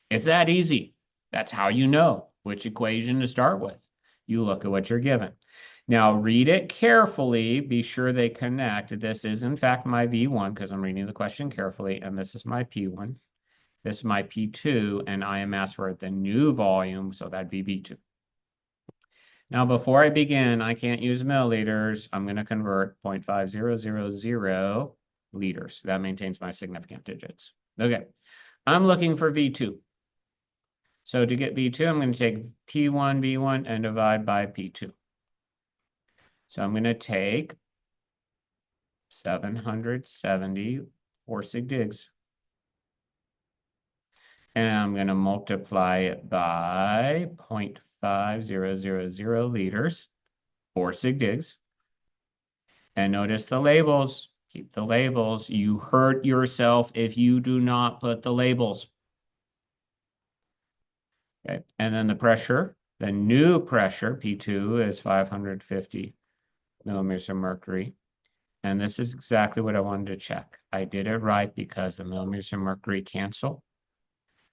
It's that easy. That's how you know which equation to start with. You look at what you're given. Now read it carefully. Be sure they connect. This is in fact my V1 because I'm reading the question carefully, and this is my P1. This is my P2, and I am asked for the new volume, so that'd be V2. Now, before I begin, I can't use milliliters. I'm going to convert 0.5000 liters. That maintains my significant digits. Okay, I'm looking for V2. So to get V2, I'm going to take P1, V1, and divide by P2. So I'm going to take 770 4 sig digs. And I'm going to multiply it by 0.5000 liters, 4 sig digs. And notice the labels. Keep the labels. You hurt yourself if you do not put the labels. Okay, and then the pressure, the new pressure, P2, is 550 millimeters of mercury. And this is exactly what I wanted to check. I did it right because the millimeters of mercury cancel.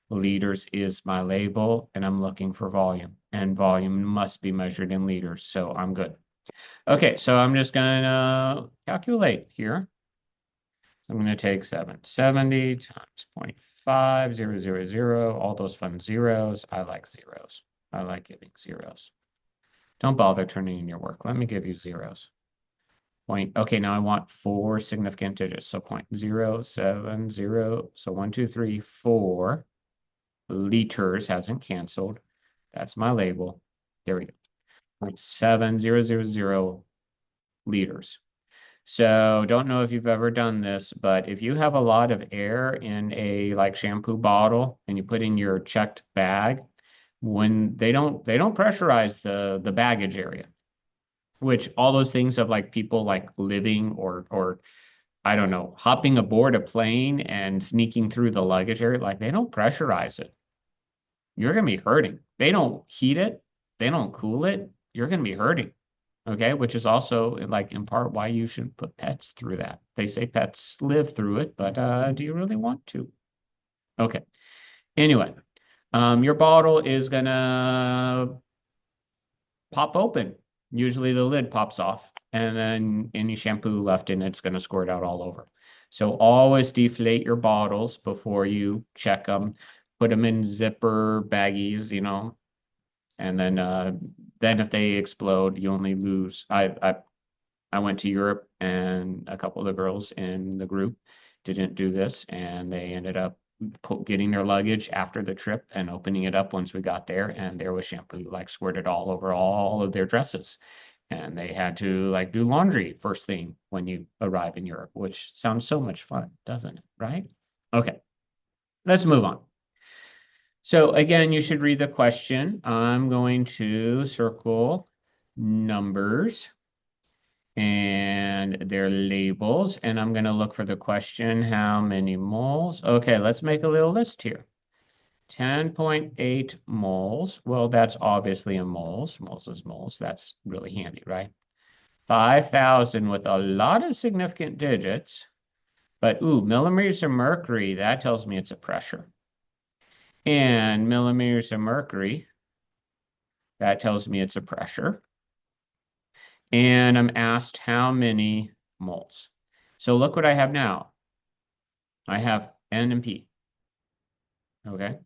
Liters is my label, and I'm looking for volume. And volume must be measured in liters, so I'm good. Okay, so I'm just going to calculate here. I'm going to take 770 times 0.5000, all those fun zeros. I like zeros. I like giving zeros. Don't bother turning in your work. Let me give you zeros. Okay, now I want 4 significant digits. So 0.070. So 1, 2, 3, 4 liters hasn't canceled. That's my label. There we go. 0.7000 liters. So don't know if you've ever done this, but if you have a lot of air in a like shampoo bottle and you put in your checked bag, when they don't pressurize the baggage area, which all those things of like people like living or I don't know, hopping aboard a plane and sneaking through the luggage area, like they don't pressurize it. You're gonna be hurting. They don't heat it, they don't cool it, you're gonna be hurting. Okay, which is also like in part why you should put pets through that. They say pets live through it, but do you really want to? Okay. Anyway, your bottle is gonna pop open. Usually the lid pops off, and then any shampoo left in it's gonna squirt out all over. So always deflate your bottles before you check them. Put them in zipper baggies, and then if they explode, you only lose. I went to Europe and a couple of the girls in the group didn't do this and they ended up getting their luggage after the trip and opening it up once we got there and there was shampoo like squirted all over all of their dresses. And they had to like do laundry first thing when you arrive in Europe, which sounds so much fun, doesn't it? Right? Okay, let's move on. So again, you should read the question. I'm going to circle numbers and their labels. And I'm going to look for the question, how many moles? Okay, let's make a little list here. 10.8 moles. Well, that's obviously in moles. Moles is moles. That's really handy, right? 5,000 with a lot of significant digits. But, ooh, millimeters of mercury, that tells me it's a pressure. And millimeters of mercury, that tells me it's a pressure. And I'm asked how many moles. So look what I have now. I have N and P. Okay.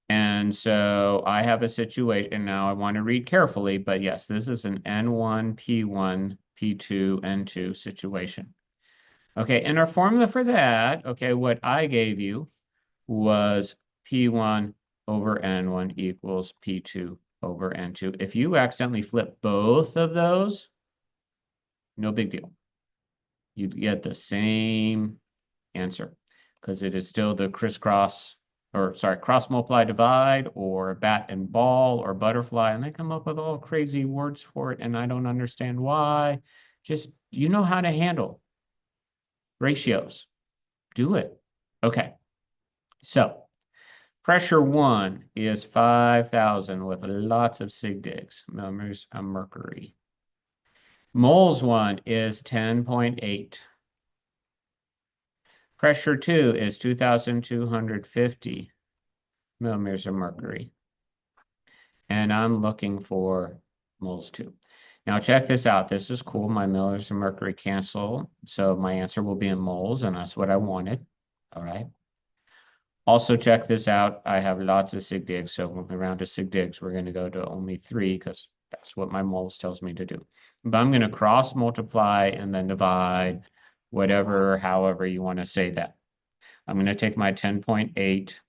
And so I have a situation now I want to read carefully, but yes, this is an N1, P1, P2, N2 situation. Okay, and our formula for that, okay, what I gave you was P1 over N1 equals P2 over N2. If you accidentally flip both of those, no big deal. You get the same answer because it is still the crisscross, or sorry, cross multiply divide or bat and ball or butterfly. And they come up with all crazy words for it. And I don't understand why. Just, you know how to handle ratios. Do it. Okay. So pressure one is 5,000 with lots of sig digs, millimeters of mercury. Moles one is 10.8. Pressure 2 is 2,250 millimeters of mercury. And I'm looking for moles 2. Now check this out. This is cool. My millimeters of mercury cancel. So my answer will be in moles, and that's what I wanted. All right. Also check this out. I have lots of sig digs. So when we round to sig digs, we're going to go to only 3 because that's what my moles tells me to do. But I'm going to cross multiply and then divide whatever, however you want to say that. I'm going to take my 10.8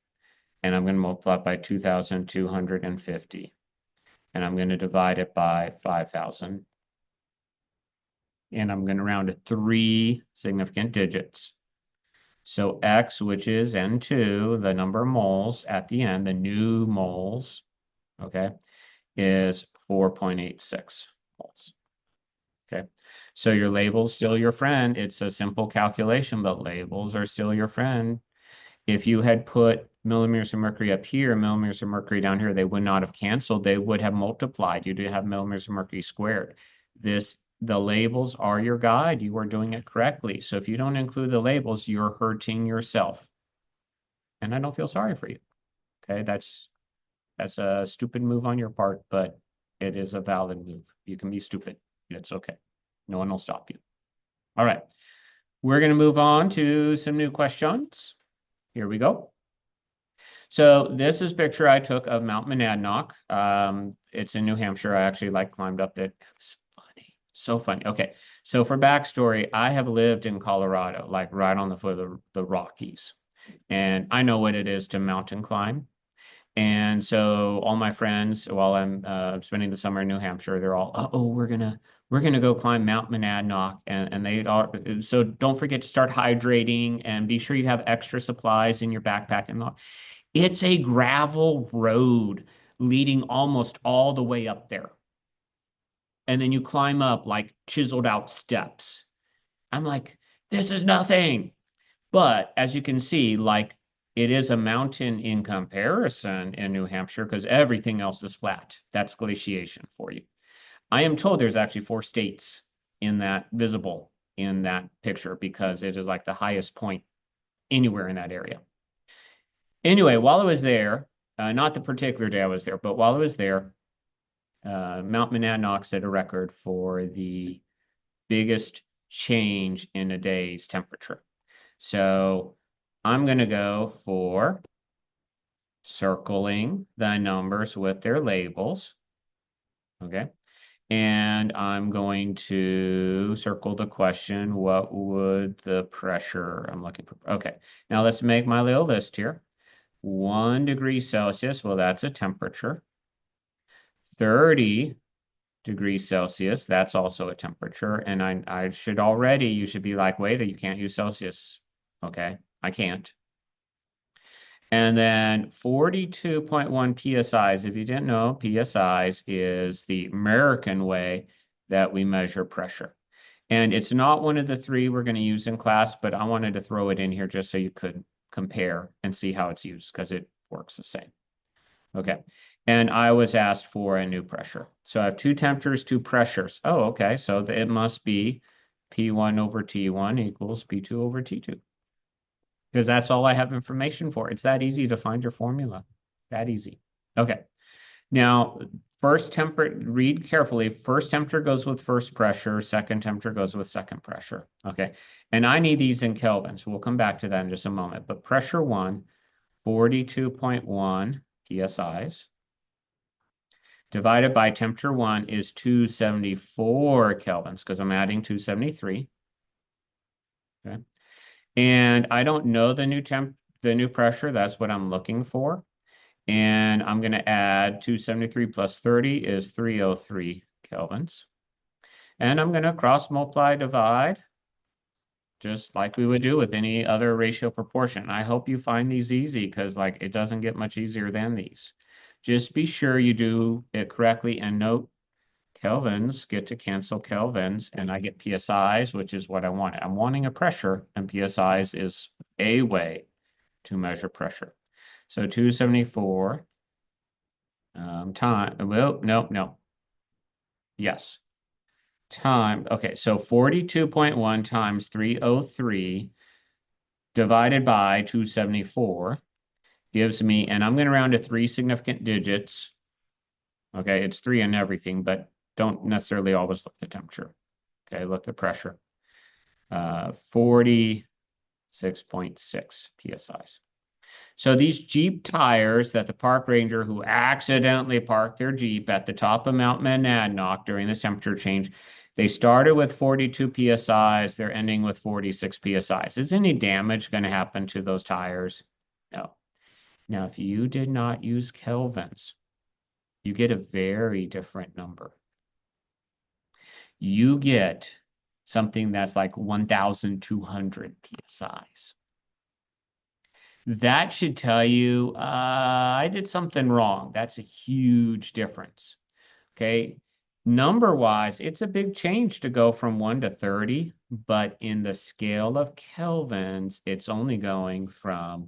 and I'm going to multiply by 2,250. And I'm going to divide it by 5,000. And I'm going to round to 3 significant digits. So X, which is N2, the number of moles at the end, the new moles, okay, is 4.86 moles. Okay, so your label's still your friend. It's a simple calculation, but labels are still your friend. If you had put millimeters of mercury up here, millimeters of mercury down here, they would not have canceled. They would have multiplied. You'd have millimeters of mercury squared. The labels are your guide. You are doing it correctly. So if you don't include the labels, you're hurting yourself. And I don't feel sorry for you. Okay, that's a stupid move on your part, but it is a valid move. You can be stupid. It's okay. No one will stop you. All right. We're going to move on to some new questions. Here we go. So this is a picture I took of Mount Monadnock. It's in New Hampshire. I actually climbed up it. It's funny. So funny. Okay. So for backstory, I have lived in Colorado, like right on the foot of the Rockies. And I know what it is to mountain climb. And so all my friends, while I'm spending the summer in New Hampshire, they're all, oh, we're gonna go climb Mount Monadnock, and they are. So don't forget to start hydrating and be sure you have extra supplies in your backpack and all. It's a gravel road leading almost all the way up there, and then you climb up like chiseled out steps. I'm like, this is nothing. But as you can see, like it is a mountain in comparison in New Hampshire because everything else is flat. That's glaciation for you. I am told there's actually 4 states in that visible in that picture because it is like the highest point anywhere in that area. Anyway, while I was there, not the particular day I was there, but while I was there, Mount Monadnock set a record for the biggest change in a day's temperature. So I'm going to go for circling the numbers with their labels. Okay. And I'm going to circle the question, what would the pressure I'm looking for? Okay. Now let's make my little list here. 1 degree Celsius, well, that's a temperature. 30 degrees Celsius, that's also a temperature. And I should already, you should be like, wait, you can't use Celsius. Okay, I can't. And then 42.1 PSIs. If you didn't know, PSIs is the American way that we measure pressure. And it's not one of the 3 we're going to use in class, but I wanted to throw it in here just so you could compare and see how it's used because it works the same. Okay. And I was asked for a new pressure. So I have 2 temperatures, 2 pressures. Oh, okay. So it must be P1 over T1 equals P2 over T2 because that's all I have information for. It's that easy to find your formula. That easy. Okay. Now, first temperature, read carefully. First temperature goes with first pressure. Second temperature goes with second pressure. Okay. And I need these in Kelvin. So we'll come back to that in just a moment. But pressure 1, 42.1 PSIs divided by temperature 1 is 274 kelvins because I'm adding 273. Okay. And I don't know the new pressure. That's what I'm looking for. And I'm going to add 273 plus 30 is 303 kelvins. And I'm going to cross multiply, divide, just like we would do with any other ratio proportion. I hope you find these easy because like it doesn't get much easier than these. Just be sure you do it correctly and note kelvins get to cancel kelvins and I get PSIs, which is what I want. I'm wanting a pressure and PSIs is a way to measure pressure. So 274 well, no. Yes. Okay, so 42.1 times 303 divided by 274 gives me, and I'm going to round to 3 significant digits. Okay, it's 3 in everything, but don't necessarily always look the temperature. Okay, look the pressure. 46.6 PSIs. So these Jeep tires that the park ranger who accidentally parked their Jeep at the top of Mount Monadnock during this temperature change, they started with 42 PSIs, they're ending with 46 PSIs. Is any damage going to happen to those tires? No. Now, if you did not use kelvins, you get a very different number. You get something that's like 1,200 PSIs. That should tell you I did something wrong. That's a huge difference. Okay. Number wise, it's a big change to go from 1 to 30, but in the scale of kelvins, it's only going from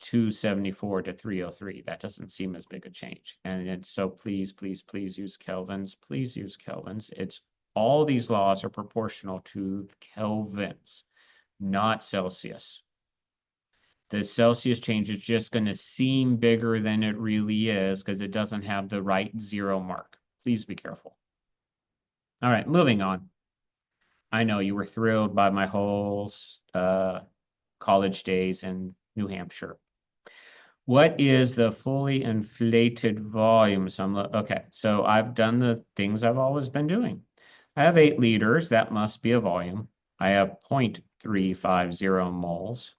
274 to 303. That doesn't seem as big a change. And so please, please, please use kelvins. Please use kelvins. It's all these laws are proportional to kelvins, not Celsius. The Celsius change is just going to seem bigger than it really is because it doesn't have the right 0 mark. Please be careful. All right, moving on. I know you were thrilled by my whole college days in New Hampshire. What is the fully inflated volume? Okay, so I've done the things I've always been doing. I have 8 liters. That must be a volume. I have 0.350 moles.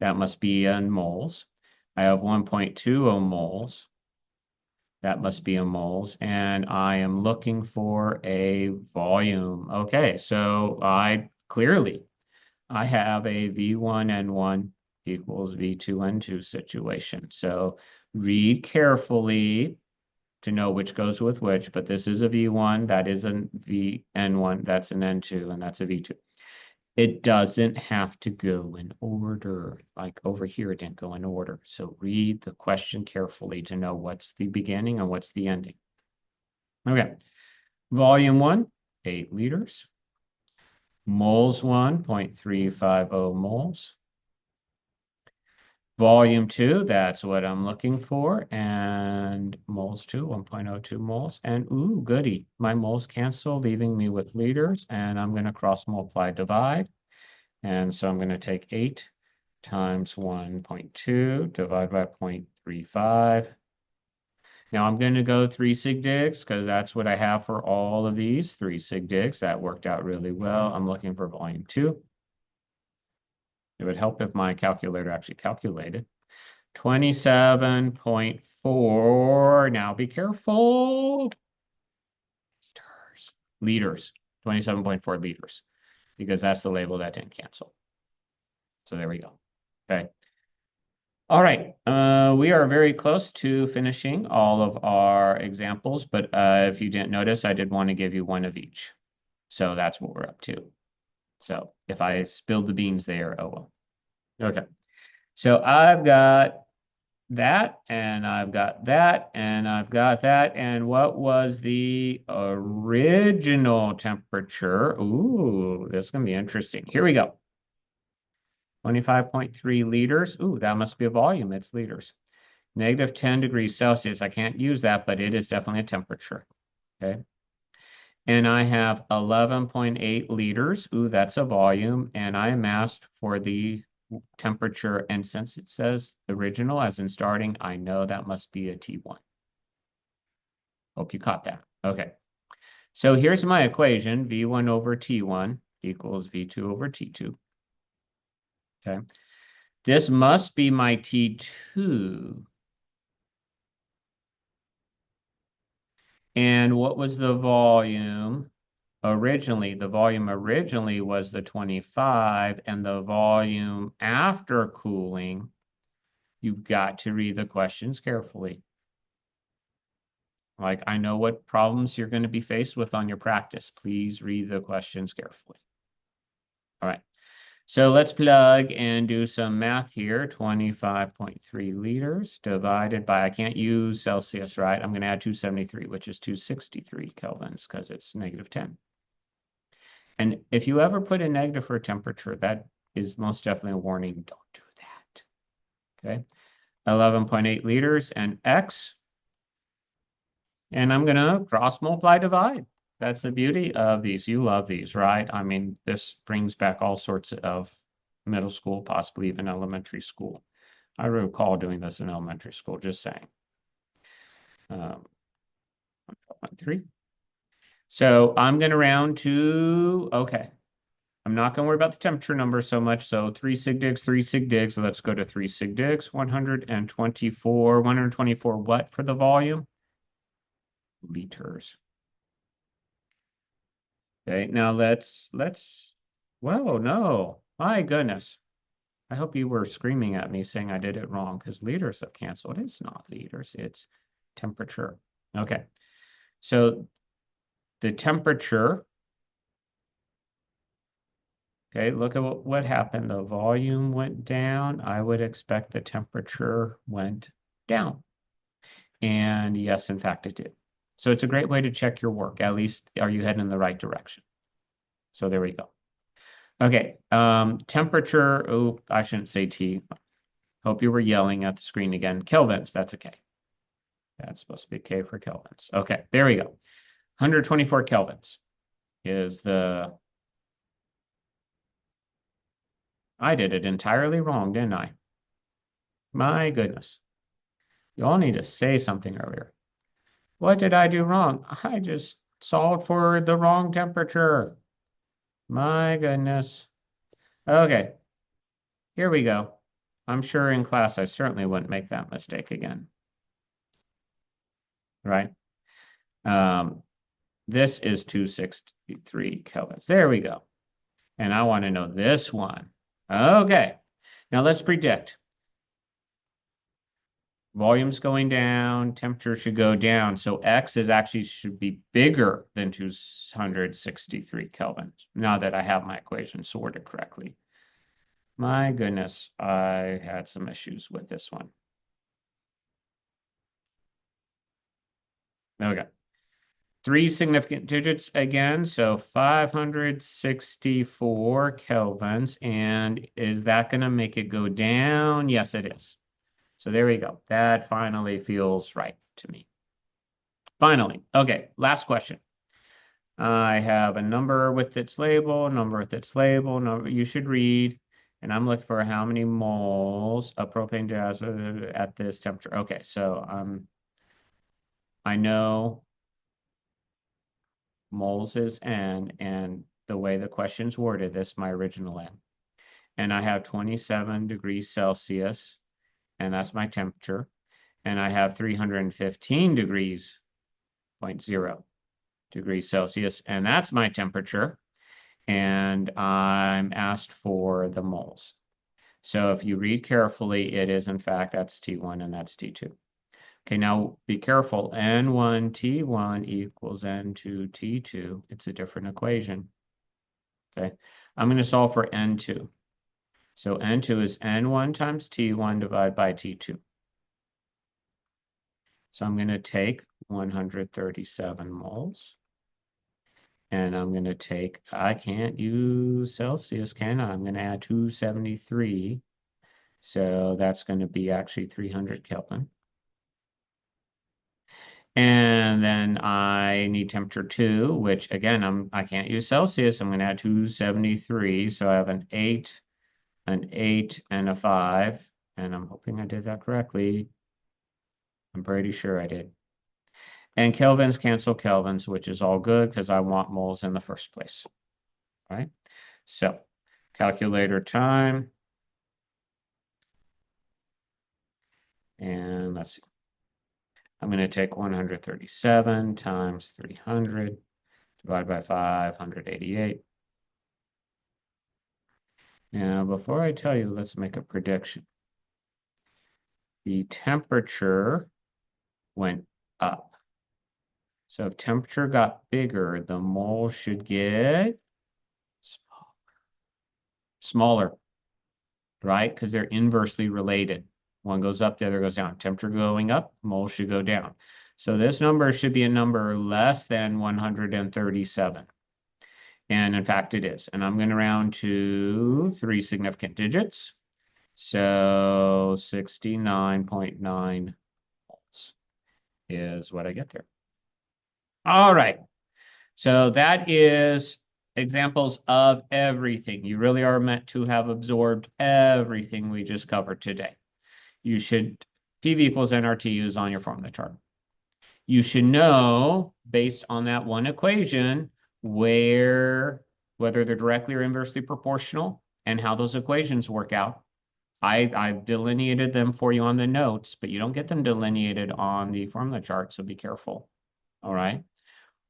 That must be in moles. I have 1.20 moles. That must be in moles. And I am looking for a volume. Okay, so I have a V1N1 equals V2N2 situation. So read carefully to know which goes with which, but this is a V1, that is a VN1, that's an N2, and that's a V2. It doesn't have to go in order. Like over here, it didn't go in order. So read the question carefully to know what's the beginning and what's the ending. Okay, volume 1, 8 liters. Moles 1, 0.350 moles. Volume 2, that's what I'm looking for. And moles 2, 1.02 moles. And ooh, goody, my moles cancel, leaving me with liters. And I'm going to cross multiply, divide. And so I'm going to take 8 times 1.2 divided by 0.35. Now I'm going to go 3 sig digs because that's what I have for all of these. 3 sig digs. That worked out really well. I'm looking for volume 2. It would help if my calculator actually calculated. 27.4. Now be careful. Liters. 27.4 liters. Because that's the label that didn't cancel. So there we go. Okay. All right. We are very close to finishing all of our examples, but if you didn't notice, I did want to give you one of each. So that's what we're up to. So if I spilled the beans there, oh well. Okay. So I've got that, and I've got that, and I've got that. And what was the original temperature? Ooh, this is going to be interesting. Here we go. 25.3 liters. Ooh, that must be a volume. It's liters. Negative 10 degrees Celsius. I can't use that, but it is definitely a temperature. Okay. And I have 11.8 liters. Ooh, that's a volume. And I am asked for the temperature. And since it says original as in starting, I know that must be a T1. Hope you caught that. Okay. So here's my equation. V1 over T1 equals V2 over T2. Okay. This must be my T2. And what was the volume? Originally, the volume originally was the 25, and the volume after cooling, you've got to read the questions carefully. Like, I know what problems you're going to be faced with on your practice. Please read the questions carefully. All right. So let's plug and do some math here. 25.3 liters divided by, I can't use Celsius, right? I'm going to add 273, which is 263 kelvins because it's negative 10. And if you ever put a negative for a temperature, that is most definitely a warning. Don't do that. Okay. 11.8 liters and X. And I'm going to cross multiply divide. That's the beauty of these. You love these, right? I mean, this brings back all sorts of middle school, possibly even elementary school. I recall doing this in elementary school, just saying. 1.3. So I'm going to round to, okay. I'm not going to worry about the temperature number so much. So 3 sig digs, 3 sig digs. So let's go to 3 sig digs. 124. 124 what for the volume? Liters. Okay, now whoa, no. My goodness. I hope you were screaming at me saying I did it wrong because liters have canceled. It's not liters, it's temperature. Okay, so the temperature. Okay, look at what happened. The volume went down. I would expect the temperature went down. And yes, in fact, it did. So it's a great way to check your work. At least, are you heading in the right direction? So there we go. Okay, temperature. Oh, I shouldn't say T. Hope you were yelling at the screen again. Kelvins, that's okay. That's supposed to be K for kelvins. Okay, there we go. 124 kelvins is the... I did it entirely wrong, didn't I? My goodness. You all need to say something earlier. What did I do wrong? I just solved for the wrong temperature. My goodness. Okay, here we go. I'm sure in class I certainly wouldn't make that mistake again. Right? This is 263 kelvins. There we go. And I want to know this one. Okay. Now let's predict. Volume's going down, temperature should go down. So X is actually should be bigger than 263 kelvins, now that I have my equation sorted correctly. My goodness, I had some issues with this one. Okay. 3 significant digits again, so 564 kelvins. And is that going to make it go down? Yes, it is. So there we go. That finally feels right to me. Finally. Okay, last question. I have a number with its label, number with its label, number you should read. And I'm looking for how many moles of propane gas at this temperature. Okay, so I know moles is N, and the way the question's worded, this my original N. And I have 27 degrees Celsius, and that's my temperature. And I have 315 degrees, 0.0 degrees Celsius, and that's my temperature. And I'm asked for the moles. So if you read carefully, it is in fact, that's T1 and that's T2. Okay, now be careful. N1 T1 equals N2 T2. It's a different equation. Okay, I'm going to solve for N2. So N2 is N1 times T1 divided by T2. So I'm going to take 137 moles. And I'm going to take, I can't use Celsius, can I? I'm going to add 273. So that's going to be actually 300 Kelvin. And then I need temperature 2, which again, I can't use Celsius. I'm going to add 273. So I have an 8, and a 5. And I'm hoping I did that correctly. I'm pretty sure I did. And kelvins cancel kelvins, which is all good because I want moles in the first place. All right. So calculator time. And let's see. I'm going to take 137 times 300 divided by 588. Now, before I tell you, let's make a prediction. The temperature went up. So if temperature got bigger, the mole should get smaller, right? Because they're inversely related. One goes up, the other goes down. Temperature going up, mole should go down. So this number should be a number less than 137. And in fact, it is. And I'm going to round to 3 significant digits. So 69.9 moles is what I get there. All right. So that is examples of everything. You really are meant to have absorbed everything we just covered today. You should, PV equals nRT is on your formula chart. You should know, based on that one equation, whether they're directly or inversely proportional and how those equations work out. I've delineated them for you on the notes, but you don't get them delineated on the formula chart, so be careful. All right.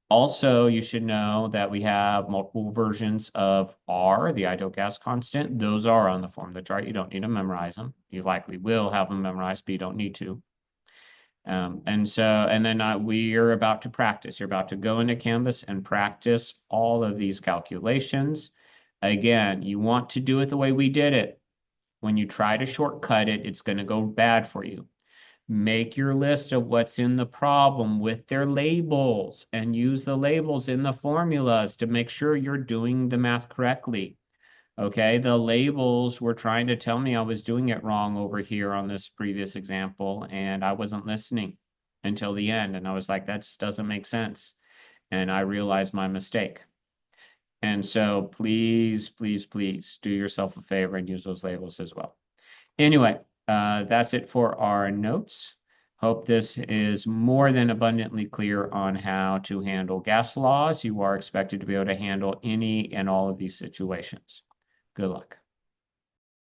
Also, you should know that we have multiple versions of R, the ideal gas constant. Those are on the formula chart. You don't need to memorize them. You likely will have them memorized, but you don't need to. And then we are about to practice. You're about to go into Canvas and practice all of these calculations. Again, you want to do it the way we did it. When you try to shortcut it, it's going to go bad for you. Make your list of what's in the problem with their labels and use the labels in the formulas to make sure you're doing the math correctly. Okay, the labels were trying to tell me I was doing it wrong over here on this previous example, and I wasn't listening until the end. And I was like, that just doesn't make sense. And I realized my mistake. And so please, please, please do yourself a favor and use those labels as well. Anyway, that's it for our notes. Hope this is more than abundantly clear on how to handle gas laws. You are expected to be able to handle any and all of these situations. Good luck.